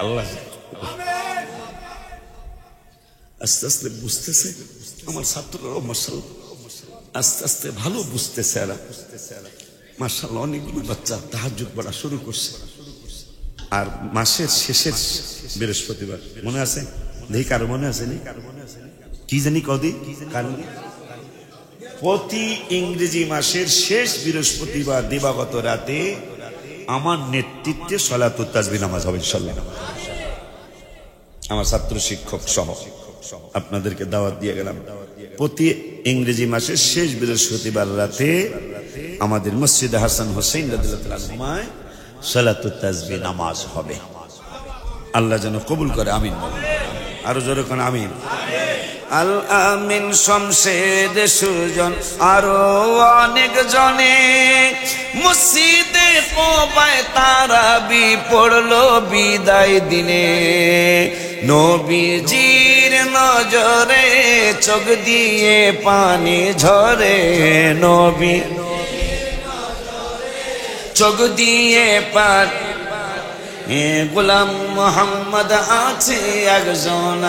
আল্লাহ আস্তে আস্তে বুঝতেছে আমার ছাত্ররাও মাশাআল্লাহ, আস্তে আস্তে ভালো বুঝতেছে এরা মাশাআল্লাহ। অনেকগুলো বাচ্চা তাহাজ্জুদ পড়া শুরু করছে। আর মাসের শেষের বৃহস্পতিবার মনে আছে, দেখি কারো মনে আছে নি? কি জানি কদি কারণ প্রতি ইংরেজি মাসের শেষ বৃহস্পতিবার দিবাগত রাতে আমার নেতৃত্বে সালাতুত তাসবিহ নামাজ হবে ইনশাআল্লাহ। আমার ছাত্র শিক্ষক সহ আপনাদেরকে দাওয়াত দিয়ে গেলাম। প্রতি ইংরেজি মাসের শেষ বৃহস্পতিবার রাতে আমাদের মসজিদে হাসান হোসেন রাদিয়াল্লাহু আনহুমায় সালাতুত তাসবিহ নামাজ হবে। আল্লাহ যেন কবুল করে, আমিন। আরো জোরে কোন আমিন। আল আমিন শমশেদ সুজন আরো অনেক জনে মসজিদে কোবায় তারাবি পড়লো বিদায় দিনে। নবীজির নজরে চোখ দিয়ে পানি ঝরে, নবী চোখ দিয়ে পানি। গোলাম মোহাম্মদ আছে একজন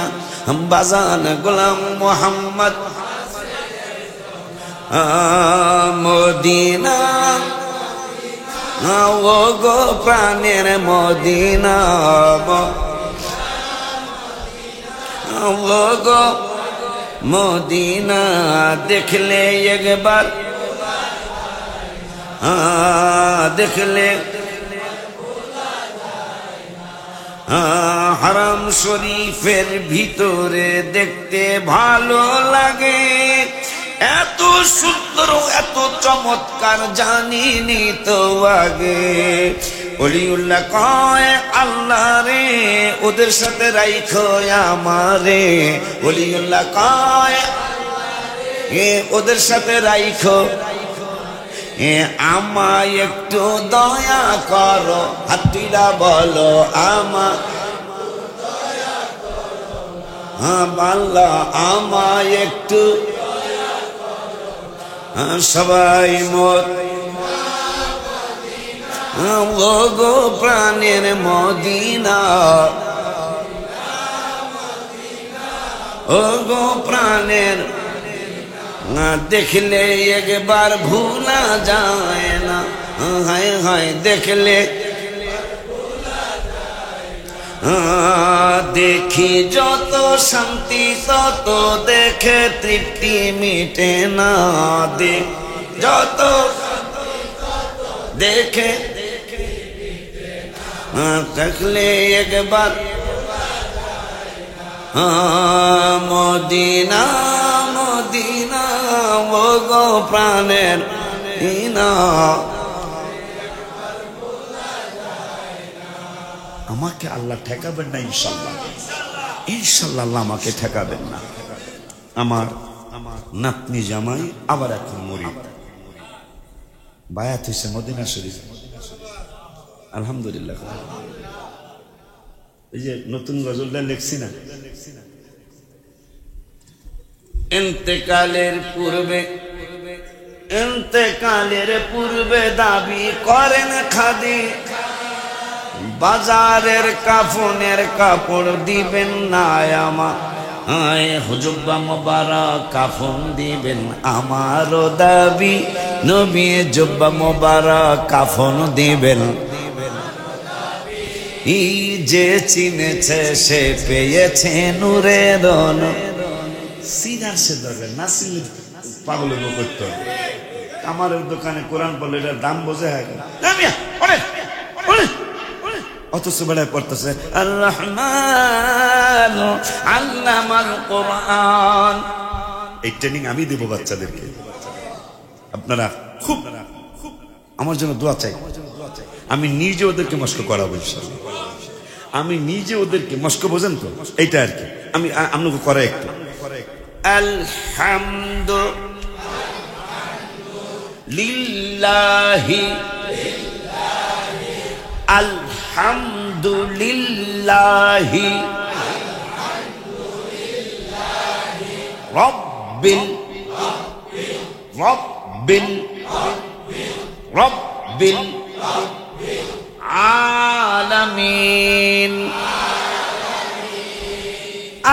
বাজান, গোলাম মোহাম্মদ মদিনা ও গো প্রাণের মদিনা, ও গো মদিনা দেখলে একবার, দেখলে হারাম শরীফের ভিতরে দেখতে ভালো লাগে। এত সুন্দর এত চমৎকার জানিনি তো আগে। ওলিউল্লাহ কয় আল্লাহ রে ওদের সাথে রাইখো আমারে, ওলিউল্লাহ কয় ওদের সাথে রাইখো আমায় একটু দয়া করো। হাতিরা বলো আমায়, আল্লাহ আমায় একটু, সবাই মত ও গো প্রাণের মদিনা, ও গো প্রাণের দেখলে একবার ভুলা যায় না, হায় হায় দেখলে দেখি যত শান্তি তত দেখে তৃপ্তি মিটে না, দেখ যত দেখে দেখলে একবার মদিনা মদিনা ও গো প্রাণের মদিনা। আমাকে আল্লাহ ঠেকাবেন না ইনশাল্লাহ, ইনশাল্লাহ আল্লাহ আমাকে ঠেকাবেন না। আমার নাতনি জামাই আবার এখন মুরিদ, বায়াত হয়েছে মদিনা শরীফ, আলহামদুলিল্লাহ। এই যে নতুন গজলটা লিখছি না, ইন্তেকালের পূর্বে, ইন্তেকালের পূর্বে দাবি করেন খাদি, বাজারের কাফনের কাপড় দিবেন না আমায়, হুজুব্বা মোবারক কাফন দিবেন আমারও দাবি, নবী জুব্বা মোবারক কাফন দিবেন। এই যে চিনেছে সে পেয়েছে নূরের সিনার সে দরকার না, চিনলে পাগলের করতে হবে। আমার দোকানে কোরআন পড়লে এটার দাম বোঝে হয় অথচ বেড়ায় পড়তেছে আর রহমান আল্লামাল কোরআন। এই ট্রেনিং আমি দেব বাচ্চাদেরকে, আপনারা খুব আমার জন্য দোয়া চাই। আমি নিজে ওদেরকে মস্ক করাবো ইনশাআল্লাহ, আমি নিজে ওদেরকে মস্ক, বোঝেন তো এইটা আর কি। আমি আপনাকে করে একটু আলহামদুলিল্লাহি আলহামদুলিল্লাহি রব্বিল আলামিন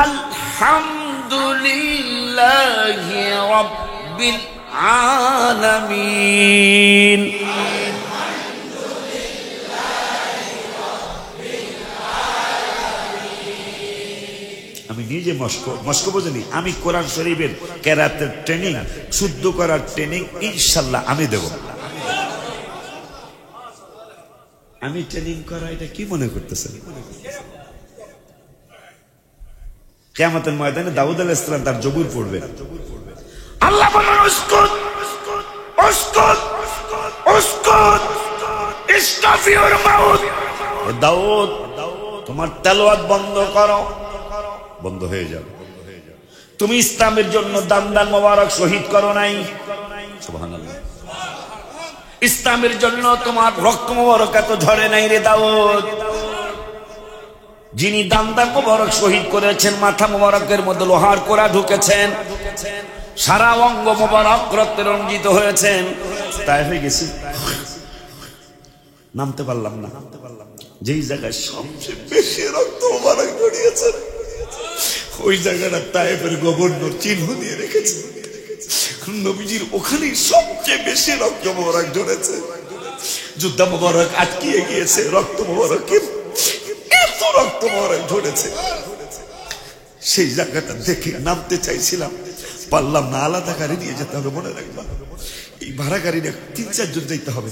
আলহামদুলিল্লাহি রব্বিল আলামিন। আমি নিজে মস্কো বোঝেনি, আমি কোরআন শরীফের কেরাতের ট্রেনিং, শুদ্ধ করার ট্রেনিং ইনশাল্লাহ আমি দেব। আমি ট্রেনিং করা এটা কি মনে করতেছেন? কিয়ামতের ময়দানে দাউদ আলাইহিস সালাম তার জবুর পড়বে, আল্লাহ বলেন উসকুত উসকুত উসকুত ইস্তাগফির মাউত, দাউদ তোমার তেলাওয়াত বন্ধ করো, বন্ধ হয়ে যাবে। তুমি ইসলামের জন্য দান মোবারক শহীদ করো নাই, সুবহানাল্লাহ। ইসলামের জন্য তোমার রক্ত মোবারক এত ঝরে নাই রে দাউদ। যিনি দান মোবারক শহীদ করেছেন, মাথা মোবারকের মধ্যে লোহার কোড়া ঢুকেছেন, সারা অঙ্গ মোবারক রক্তে রঞ্জিত হয়েছেন। তাই হয়ে গেছি, নামতে পারলাম না। যেই জায়গায় সবচেয়ে বেশি রক্ত মোবারক ঝরিয়েছে ওই জায়গাটা তায়েফের গভর্নর চিহ্ন দিয়ে রেখেছে। নবীজির ওখানেই সবচেয়ে বেশি রক্ত মোবারক ঝরেছে। যুদ্ধ মোবারক আটকিয়ে গিয়েছে, রক্ত মোবারক এত রক্ত মোবারক ঝরেছে। সেই জায়গাটা দেখে নামতে চাইছিলাম, পারলাম না। আলাদা গাড়ি নিয়ে যেতে হবে, মনে রাখবা। এই ভাড়া গাড়ি 3-4 জন যেতে হবে,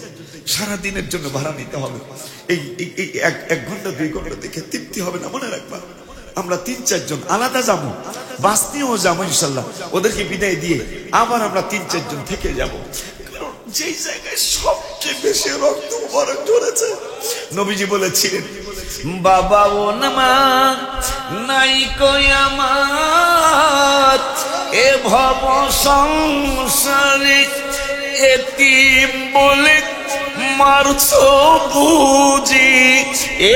সারাদিনের জন্য ভাড়া নিতে হবে। এই 1 ঘন্টা 2 ঘন্টা দেখে তৃপ্তি হবে না, মনে রাখবা। আমরা 3-4 জন আলাদা যাবো, বাস নিয়েও যাবো ইনশাল্লাহ। ওদেরকে বিদায় দিয়ে আবার আমরা 3-4 জন থেকে যাবো। কারণ যেই জায়গায় সবচেয়ে বেশি রক্ত মোবারক ঝরেছে, নবীজি বলেছিলেন, বাবা ও নামা নাই কই আমার এ ভব সংসারে, এতিম বলে মারছো বুঝি,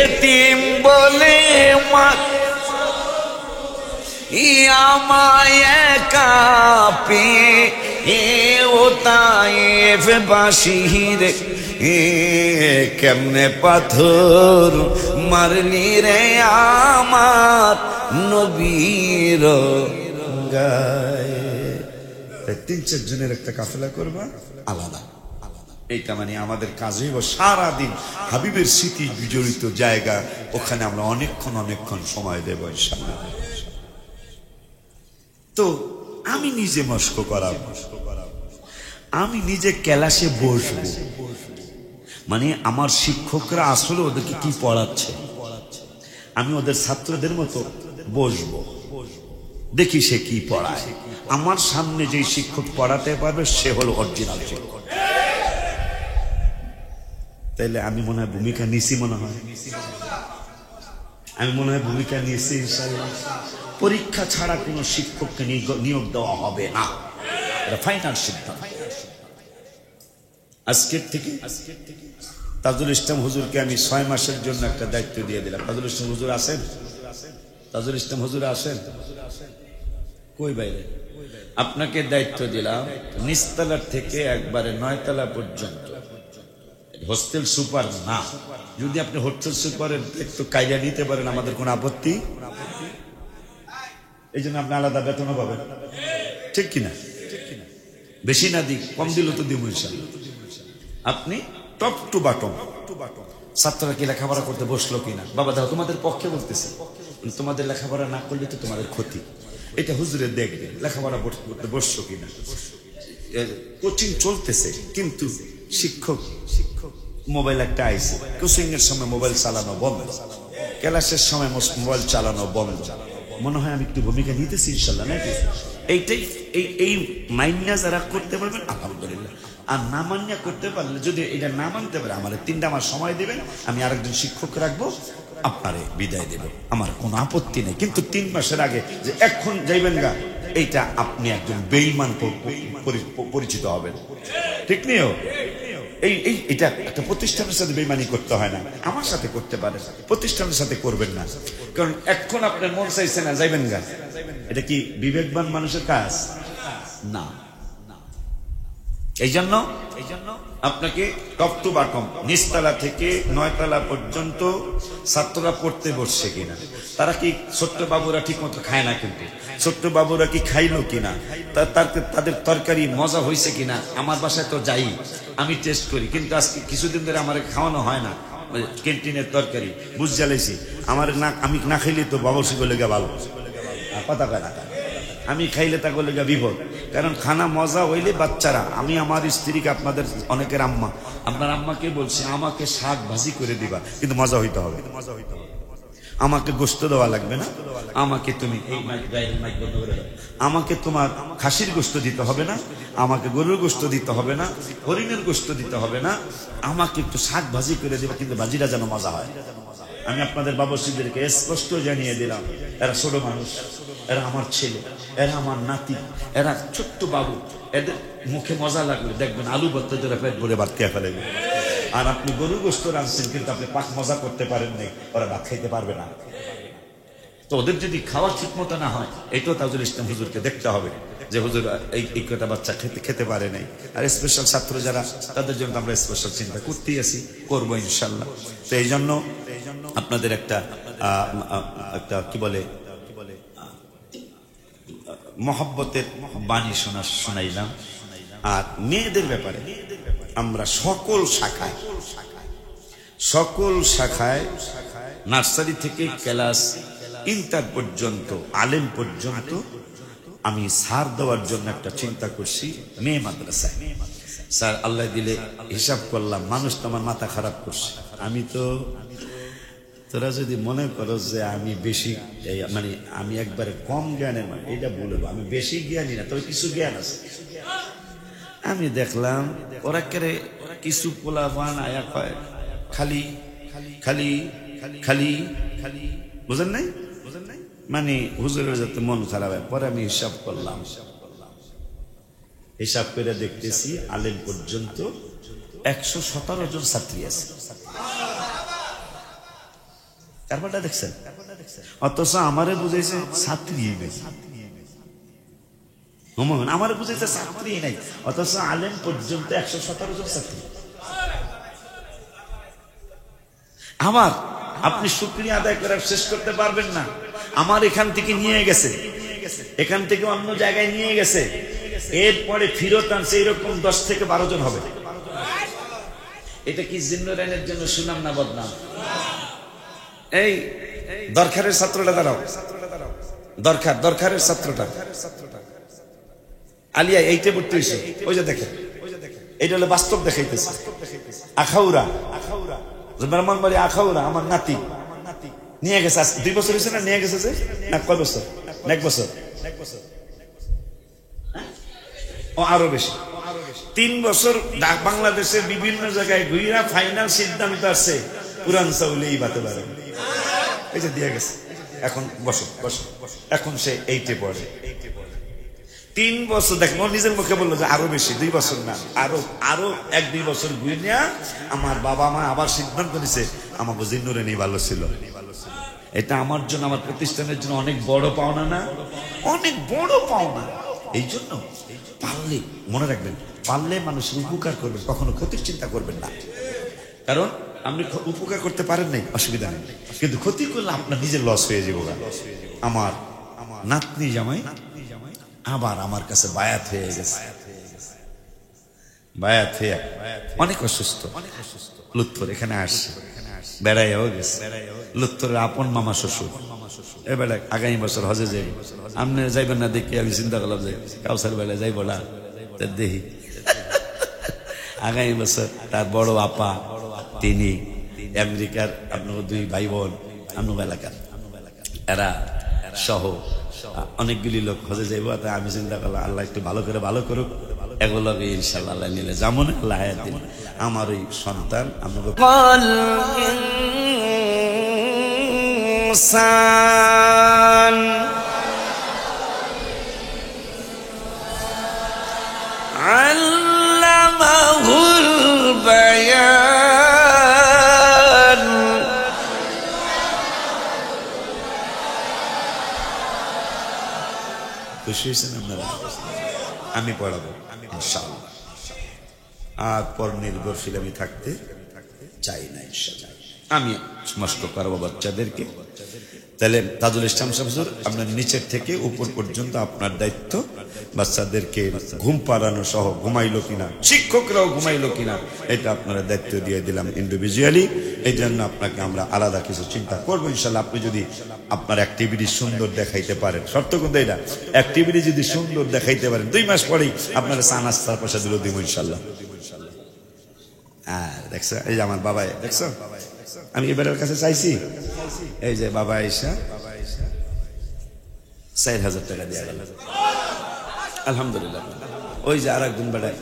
এতিম বলে আমায় একা পেয়ে ও তায়েফ বাসিরে কেমনে পাথর মারলি রে আমার নবীর গায়ে। 3-4 জনের একটা কাফেলা করবা আলাদা। এইটা মানে আমাদের কাজ হইব সারাদিন হাবিবের স্মৃতি বিজড়িত জায়গা, ওখানে আমরা অনেকক্ষণ সময় দেব ইনশাআল্লাহ। তো আমি নিজে মস্ক করাবো, আমি নিজে ক্লাসে বসবো। মানে আমার শিক্ষকরা আসলে ওদেরকে কি পড়াচ্ছে, আমি ওদের ছাত্রদের মতো বসবো, দেখি সে কি পড়ায়। আমার সামনে যে শিক্ষক পড়াতে পারবে সে হলো অরিজিনাল শিক্ষক। তাইলে আমি মনে হয় ভূমিকা নিছি, আমি মনে হয় ভূমিকা নিয়েছি ইনশাআল্লাহ। পরীক্ষা ছাড়া কোনো শিক্ষককে নিয়োগ দেওয়া হবে না, এটা ফাইনাল সিদ্ধান্ত। আজকের থেকে তাজুল ইসলাম হুজুরকে আমি 6 মাসের জন্য একটা দায়িত্ব দিয়ে দিলাম। তাজুল ইসলাম হুজুর আছেন? তাজুল ইসলাম হুজুর আছেন? কই বাইরে? আপনাকে দায়িত্ব দিলাম নিচতলা থেকে একবারে 9 তলা পর্যন্ত। হোস্টেল সুপার না, যদি আপনি হোস্টেল সুপারের একটু কায়দা নিতে পারেন আমাদের কোনো আপত্তি। এই জন্য আপনি আলাদা বেতনও পাবেন, ঠিক কিনা? বেশি না দিক, কম দিল তো দিব ইনশাআল্লাহ। আপনি টপ টু বটম। ছাত্ররা কি লেখাপড়া করতে বসলো কিনা, বাবা দাও তোমাদের পক্ষে বলতেছে, তোমাদের লেখাপড়া না করলে তো তোমাদের ক্ষতি। এটা হুজুরে দেখবে লেখাপড়া করতে বসছো কিনা। কোচিং চলতেছে কিন্তু শিক্ষক মোবাইল একটা আইছে, কোচিং এর সময় মোবাইল চালানো বন্ধ, ক্লাসের সময় মোবাইল চালানো বন্ধ। মনে হয় আমি একটু ভূমিকা নিতেছি ইনশাআল্লাহ, নাকি? এইটাই এই মাইন্যা যারা করতে পারবেন আলহামদুলিল্লাহ, আর না মান্যা করতে পারলে, যদি এটা না মানতে পারে আমার 3টা মাস সময় দেবেন, আমি আরেকজন শিক্ষক রাখবো, আপনারে বিদায় দেব, আমার কোনো আপত্তি নেই। কিন্তু 3 মাসের আগে যে এখন যাইবেন গা, এইটা আপনি একজন বেঈমান পরিচিত হবেন, ঠিক নেই? এটা একটা প্রতিষ্ঠানের সাথে বেইমানি করতে হয় না, আমার সাথে করতে পারেন, প্রতিষ্ঠানের সাথে করবেন না। কারণ এখন আপনার মন চাইছে না, যাইবেন গা, এটা কি বিবেকবান মানুষের কাজ না। এই জন্য আপনাকে টপ টু বটম, নিচতলা থেকে 9 তলা পর্যন্ত ছাত্ররা পড়তে বসছে কিনা, তারা কি ছোট্ট বাবুরা ঠিক মতো খায় না, কিন্তু ছোট্ট বাবুরা কি খাইলো কিনা, তাদের তরকারি মজা হয়েছে কিনা, আমার বাসায় তো যাই আমি টেস্ট করি, কিন্তু আজকে কিছুদিন ধরে আমার খাওয়ানো হয় না ক্যান্টিনের তরকারি, বুঝ জ্বালাইছি আমার না, আমি না খাইলে তো বাবসি গলে গা ভালো কথা কয় না, আমি খাইলে তা গলে গা বিপদ। কারণ খানা মজা হইলে বাচ্চারা, আমি আমার স্ত্রীকে, আপনাদের অনেকের আম্মা, আপনার আম্মাকে বলছি আমাকে শাক ভাজি করে দিবা, কিন্তু মজা হইতে হবে, আমাকে গোশত দেওয়া লাগবে না, আমাকে তুমি এই মাইক বন্ধ করে দাও, আমাকে তোমার খাসির গোশত দিতে হবে না, আমাকে গরুর গোশত দিতে হবে না, হরিণের গোশত দিতে হবে না, আমাকে একটু শাক ভাজি করে দিবা, কিন্তু ভাজিটা যেন মজা হয়। আমি আপনাদের বাবুসিদেরকে স্পষ্ট জানিয়ে দিলাম, এরা ছোট মানুষ, এরা আমার ছেলে, এরা আমার নাতি, এরা ছোট্ট বাবু, এদের মুখে মজা লাগবে, দেখবেন আলু ভর্তা ধরে পেট ভরে ভাত খেয়ে ফেলে। আর আপনি গরু গোশত রাঁধছেন, কিন্তু আপনি পাক মজা করতে পারেন নাই, ওরা ভাত খাইতে পারবে না। তো ওদের যদি খাওয়া ঠিক মতো না হয়, এটাও তাজুল ইসলাম হুজুরকে দেখতে হবে যে হুজুর এই কটা বাচ্চা খেতে পারে নাই। আর স্পেশাল ছাত্র যারা, তাদের জন্য আমরা স্পেশাল চিন্তা করতেই আছি, করবো ইনশাল্লাহ। তো এই জন্য আপনাদের একটা কি বলে মহব্বতের বাণী শোনাইলাম। আর মেয়েদের ব্যাপারে আমরা সকল শাখায় নার্সারি থেকে ক্লাস ইন্টার পর্যন্ত, আলেম পর্যন্ত আমি সার দেওয়ার জন্য একটা চিন্তা করছি মেয়ে মাদ্রাসায়। স্যার আল্লাহ দিলে হিসাব করলাম, মানুষ তো আমার মাথা খারাপ করছে, আমি তো, তোরা যদি মনে করো যে আমি বেশি মানে আমি একবারে কম জ্ঞানের, মানে এটা বলবো আমি বেশি জ্ঞানী না, তবে কিছু জ্ঞান আছে। আমি দেখলাম ওরা কেড়ে কিছু পোলাপান আয়া কয় খালি খালি খালি খালি, বুঝেন নাই, মানে হুজুরের যাতে মন খারাপ হয়। পরে আমি হিসাব করলাম, হিসাব করে দেখতেছি আলেম পর্যন্ত 117 জন ছাত্রী আছে। তারপরটা দেখছেন, অথচ আমারে বুঝাইছে ছাত্রী নেই, আমারে বুঝাইছে ছাত্রী নাই, অথচ আলেম পর্যন্ত 117 জন ছাত্রী। আমার আপনি শুকরিয়া আদায় করে শেষ করতে পারবেন না। আমার এখান থেকে নিয়ে গেছে, এখান থেকে অন্য জায়গায় নিয়ে গেছে, এরপরে ফিরত আনছে এরকম 10 থেকে 12 জন হবে। এটা কি জিন্নরাইনের জন্য সুনাম না বদনাম? এই দরকারের ছাত্রটা দাঁড়াও, দরকারের ছাত্রটা আলিয়া এইটা পড়তে হয়েছে, ওই যে দেখেন, এইটা হলো বাস্তব দেখাইতেছে। আখাউরা ব্রাহ্মণবাড়ি আখাউরা আমার নাতি নিয়ে গেছে, 2 বছর হয়েছে না নিয়ে গেছে, যে না কয় বছর, 1 বছর, ও আরো বেশি, 3 বছর বাংলাদেশের বিভিন্ন জায়গায় ঘুরা ফাইনাল সিদ্ধান্ত আসছে কোরআন চাউলেই বাতে পারে, এই যে দিয়ে গেছে। এখন বসো, এখন সে 8-এ পড়ে। 3 বছর দেখেন, ও নিজের মুখে বললো যে আরো বেশি, 2 বছর না, আরো 1-2 বছর ঘুরে নিয়ে আমার বাবা মা আবার সিদ্ধান্ত নিছে আমাকে জিন্নুরে নেই ভালো ছিল। এটা আমার জন্য, আমার প্রতিষ্ঠানের জন্য অনেক বড় পাওনা না, অনেক বড় পাওনা। এই জন্য পারলে মনে রাখবেন, পারলে মানুষের উপকার করবেন, কখনো ক্ষতির চিন্তা করবেন না। কারণ আপনি উপকার করতে পারেন নাই, অসুবিধা নেই, কিন্তু ক্ষতি করলে আপনার নিজের লস হয়ে যাবে। আমার নাতনি জামাই আবার আমার কাছে বায়াত হয়ে গেছে, বায়াত হয়ে অনেক অসুস্থ, লুৎফর এখানে আসছে, বেড়াইও গেছে, লুৎফরের আপন মামা শ্বশুর। এবার আগামী বছর হজে যাই, আপনি যাইবেন না দেখি আমি চিন্তা করলাম যে কাউসার বেলায় যাইব না, দেখি আগামী বছর তার বড় আপা, তিনি আমেরিকার, আপনার 2 ভাই বোন, আপনার এলাকার, এরা সহ অনেকগুলি লোক হজে যাইব। আমি চিন্তা করলাম আল্লাহ একটু ভালো করুক, এগুলো ইনশাআল্লাহ আল্লাহ নিলে যেমন আল্লাহ দিন আমার ওই সন্তান আমাকে আল্লামাহুল খুশি হয়েছেন আপনারা? আমি পড়াবো ইনশাআল্লাহ। আর পর নির্ভরশীল আমি থাকতে চাই না ইনশাআল্লাহ। আমি মস্ক করাবো বাচ্চাদেরকে। তাহলে তাজুল ইসলাম হুজুর, আপনার নিচের থেকে উপর পর্যন্ত আপনার দায়িত্ব। বাচ্চাদেরকে ঘুম পাড়ানো সহ, ঘুমাইলো কিনা, শিক্ষকরাও ঘুমাইলো কিনা, এটা আপনারা দায়িত্ব দিয়ে দিলাম ইন্ডিভিজুয়ালি। এই জন্য আপনাকে আমরা আলাদা কিছু চিন্তা করবো ইনশাল্লাহ। আপনি যদি আপনার অ্যাক্টিভিটি সুন্দর দেখাইতে পারেন, শর্ত কিন্তু এটা, অ্যাক্টিভিটি যদি সুন্দর দেখাইতে পারেন, 2 মাস পরেই আপনারা চা নাস্তার পয়সা দিল দিব ইনশাল্লাহ। হ্যাঁ, দেখছো, এই যে আমার বাবা, দেখছো আমি এবারের কাছে চাইছি, এই যে বাবা আইসা 4,000 টাকা দিয়ে গেল, আলহামদুলিল্লাহ। ওই যে আর একজন বেড়ায়,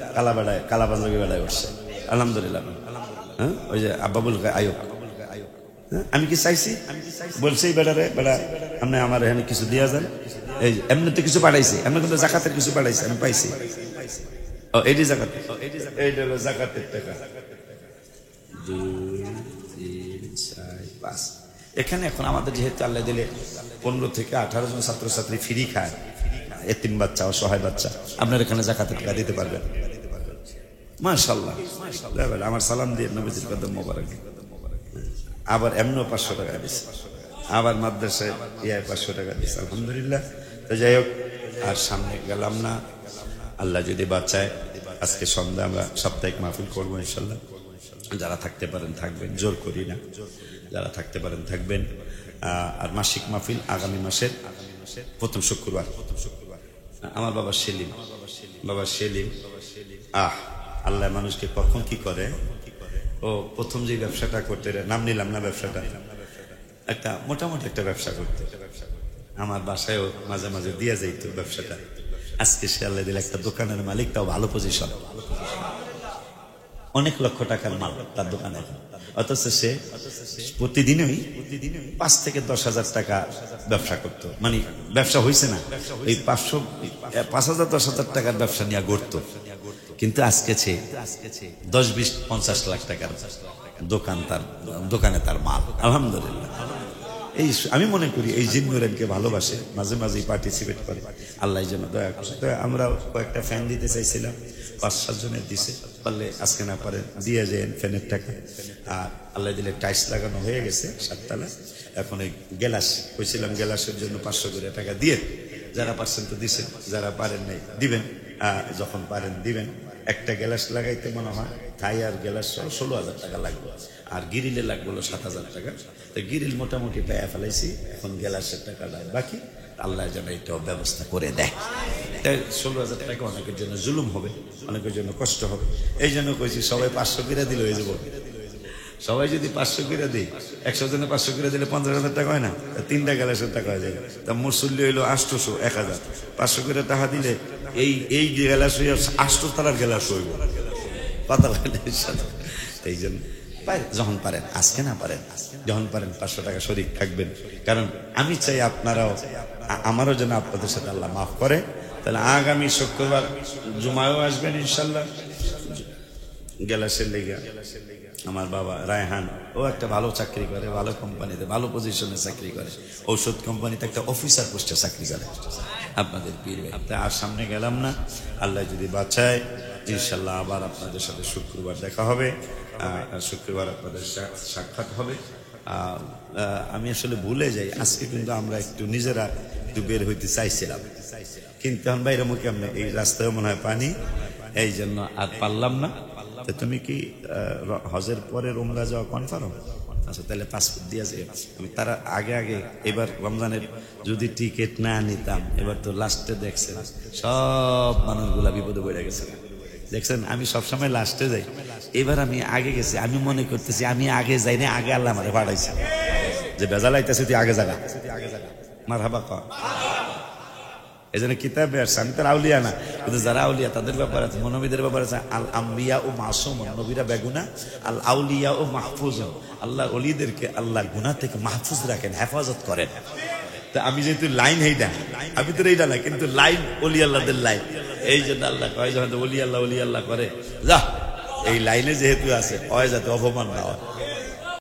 কালা পাঞ্জাবি বেড়ায় উঠছে, আলহামদুলিল্লাহ। হ্যাঁ, ওই যে আব্বাবুল আয়ুব, আমি কি চাইছি, বলছি বেড়ারে, বেড়া আপনি আমার এখানে কিছু দিয়া যান। এই এমনিতে কিছু পাঠাইছে, এমনি কিন্তু জাকাতের কিছু পাঠাইছে, আমি পাইছি। ও এইটি জাকাত, এইটা হলো জাকাতের টাকা। 2, 3, 4, 5। এখানে এখন আমাদের যেহেতু আল্লাহ দিলে 15 থেকে 18 জন ছাত্রছাত্রী ফ্রি খায়, এতিম বাচ্চা, অসহায় বাচ্চা, আপনার এখানে জাকাতের টাকা দিতে পারবেন মাশাআল্লাহ। আমার সালাম দিয়ে নবীজির কদম মোবারক। আবার এমনও 500 টাকা দিচ্ছে, আবার মাদ্রাসায় 500 টাকা দিচ্ছে, আলহামদুলিল্লাহ। তো যাই হোক, আর সামনে গেলাম না, আল্লাহ যদি বাঁচায় আজকে সন্ধ্যা আমরা সাপ্তাহিক মাহফিল করবো ইনশাল্লাহ। যারা থাকতে পারেন থাকবেন, জোর করি না, যারা থাকতে পারেন থাকবেন। আর মাসিক মাহফিল আগামী মাসের প্রথম শুক্রবার। আমার বাবা সেলিম, আল্লাহ মানুষকে কখন কি করে। ও প্রথম যে ব্যবসাটা করতে, নাম নিলাম না ব্যবসাটা, একটা মোটামুটি একটা ব্যবসা করতে, আমার বাসায়ও মাঝে মাঝে দিয়ে যাইত ব্যবসাটা। আজকে সে আল্লাহ দিলে একটা দোকানের মালিক, তাও ভালো পজিশন, অনেক লক্ষ টাকার মাল তার দোকানে। অথচ সে প্রতিদিনই 5 থেকে 10,000 টাকা ব্যবসা করতো, মানে ব্যবসা হয়েছে না, এই 5,000-10,000 টাকার ব্যবসা নিয়ে গড়তো। কিন্তু আজকে সে 10, 20, 50 লাখ টাকার দোকানে তার মাল, আলহামদুলিল্লাহ। এই আমি মনে করি এই জিন্নুরানকে ভালোবাসে, মাঝে মাঝে পার্টিসিপেট করে, আল্লাহ যেন দয়া করে। আমরা কয়েকটা ফ্যান দিতে চাইছিলাম, 5-7 জনের দিছে, পারলে আজকে না পারে দিয়ে যায় ফ্যানের টাকা। আর আল্লাহ দিলে টাইলস লাগানো হয়ে গেছে 7 তলা। এখন এই গ্যালাস কইছিলাম, গ্যালাসের জন্য 500 করে টাকা দিয়ে, যারা পারছেন তো দিছেন, যারা পারেন নাই দিবেন, যখন পারেন দিবেন। একটা গ্যালাস লাগাইতে মনে হয় থাই আর গ্যালাস 16,000 টাকা লাগবে, আর গিরিলে লাগবে 7,000 টাকা। তো গিরিল মোটামুটি পেয়ে ফেলাইছি, এখন গ্যালাসের টাকাটা বাকি। আল্লাহ যেন এটাও ব্যবস্থা করে দেয়। 16,000 টাকা অনেকের জন্য জুলুম হবে, অনেকের জন্য কষ্ট হবে। এই জন্য কইছি সবাই 500 করে দিলে হয়ে যাব। সবাই যদি 500 করে দিই, 100 জনে 500 করে দিলে 50,000 টাকা হয় না, 3টা গ্যালাসের টাকা হয়ে যায়। তা মুসল্লি হইলো 800, 1000, 500 করে টাকা দিলে এই গ্যালাস হইয়া 800 তলার গ্যালাস হইব, কথা বলে। এই জন্য যখন পারেন, আজকে না পারেন, যখন পারেন 500 টাকা শরীক থাকবেন। কারণ আমি চাই আপনারাও, আমারও যেন আপনাদের সাথে আল্লাহ মাফ করে। তাহলে আগামী শুক্রবার জুমায়ও আসবেন ইনশাল্লাহ। গ্যালাসের লেগে আমার বাবা রায়হান, ও একটা ভালো চাকরি করে, ভালো কোম্পানিতে, ভালো পজিশনে চাকরি করে, ঔষধ কোম্পানিতে একটা অফিসার পোস্টে চাকরি করে, আপনাদের পীর ভাই। আর সামনে গেলাম না, আল্লাহ যদি বাঁচায় ইনশাল্লাহ আবার আপনাদের সাথে শুক্রবার দেখা হবে, শুক্রবার আপনাদের সাক্ষাৎ হবে। আমি আসলে ভুলে যাই, আজকে কিন্তু আমরা একটু নিজেরা একটু বের হইতে চাইছিলাম, কিন্তু এখন বাইরে মুখে আমরা এই রাস্তায় মনে হয় পানি, এই জন্য আর পারলাম না। তো তুমি কি হজের পরে উমরা যাওয়া কনফার্ম? আচ্ছা, তাহলে পাসপোর্ট দিয়ে যাই। আমি তার আগে এবার রমজানের যদি টিকিট না নিতাম, এবার তো লাস্টে দেখছেন সব মানুষগুলা বিপদে পড়ে গেছে, দেখছেন। আমি সবসময় লাস্টে যাই, এবার আমি আগে গেছি। আমি মনে করতেছি আমি আগে যাই না, আগে আল্লাহ আমারে পাঠাইছে, যে বেজাল আইতেছে তুই আগে জাগা, মারহাবা কর। এই জন্য কিতাবে আসছে, আমি তার আউলিয়া না, কিন্তু যারা আউলিয়া তাদের ব্যাপার আছে, মনোবিদের ব্যাপার আছে। আল আম্বিয়া ও মাসুম, নবীরা বেগুনা, আল আউলিয়া ও মাহফুজ, আল্লাহ ওলিদেরকে আল্লাহ গুনাহ থেকে মাহফুজ রাখেন, হেফাজত করেন। তা আমি যেহেতু লাইন এইটা, আমি তো এইটা না, কিন্তু লাইন ওলি আল্লাহদের লাইন। এই জন্য আল্লাহ কয় যখন ওলি আল্লাহ করে, যা এই লাইনে যেহেতু আছে, হয় যাতে অপমান না হয়।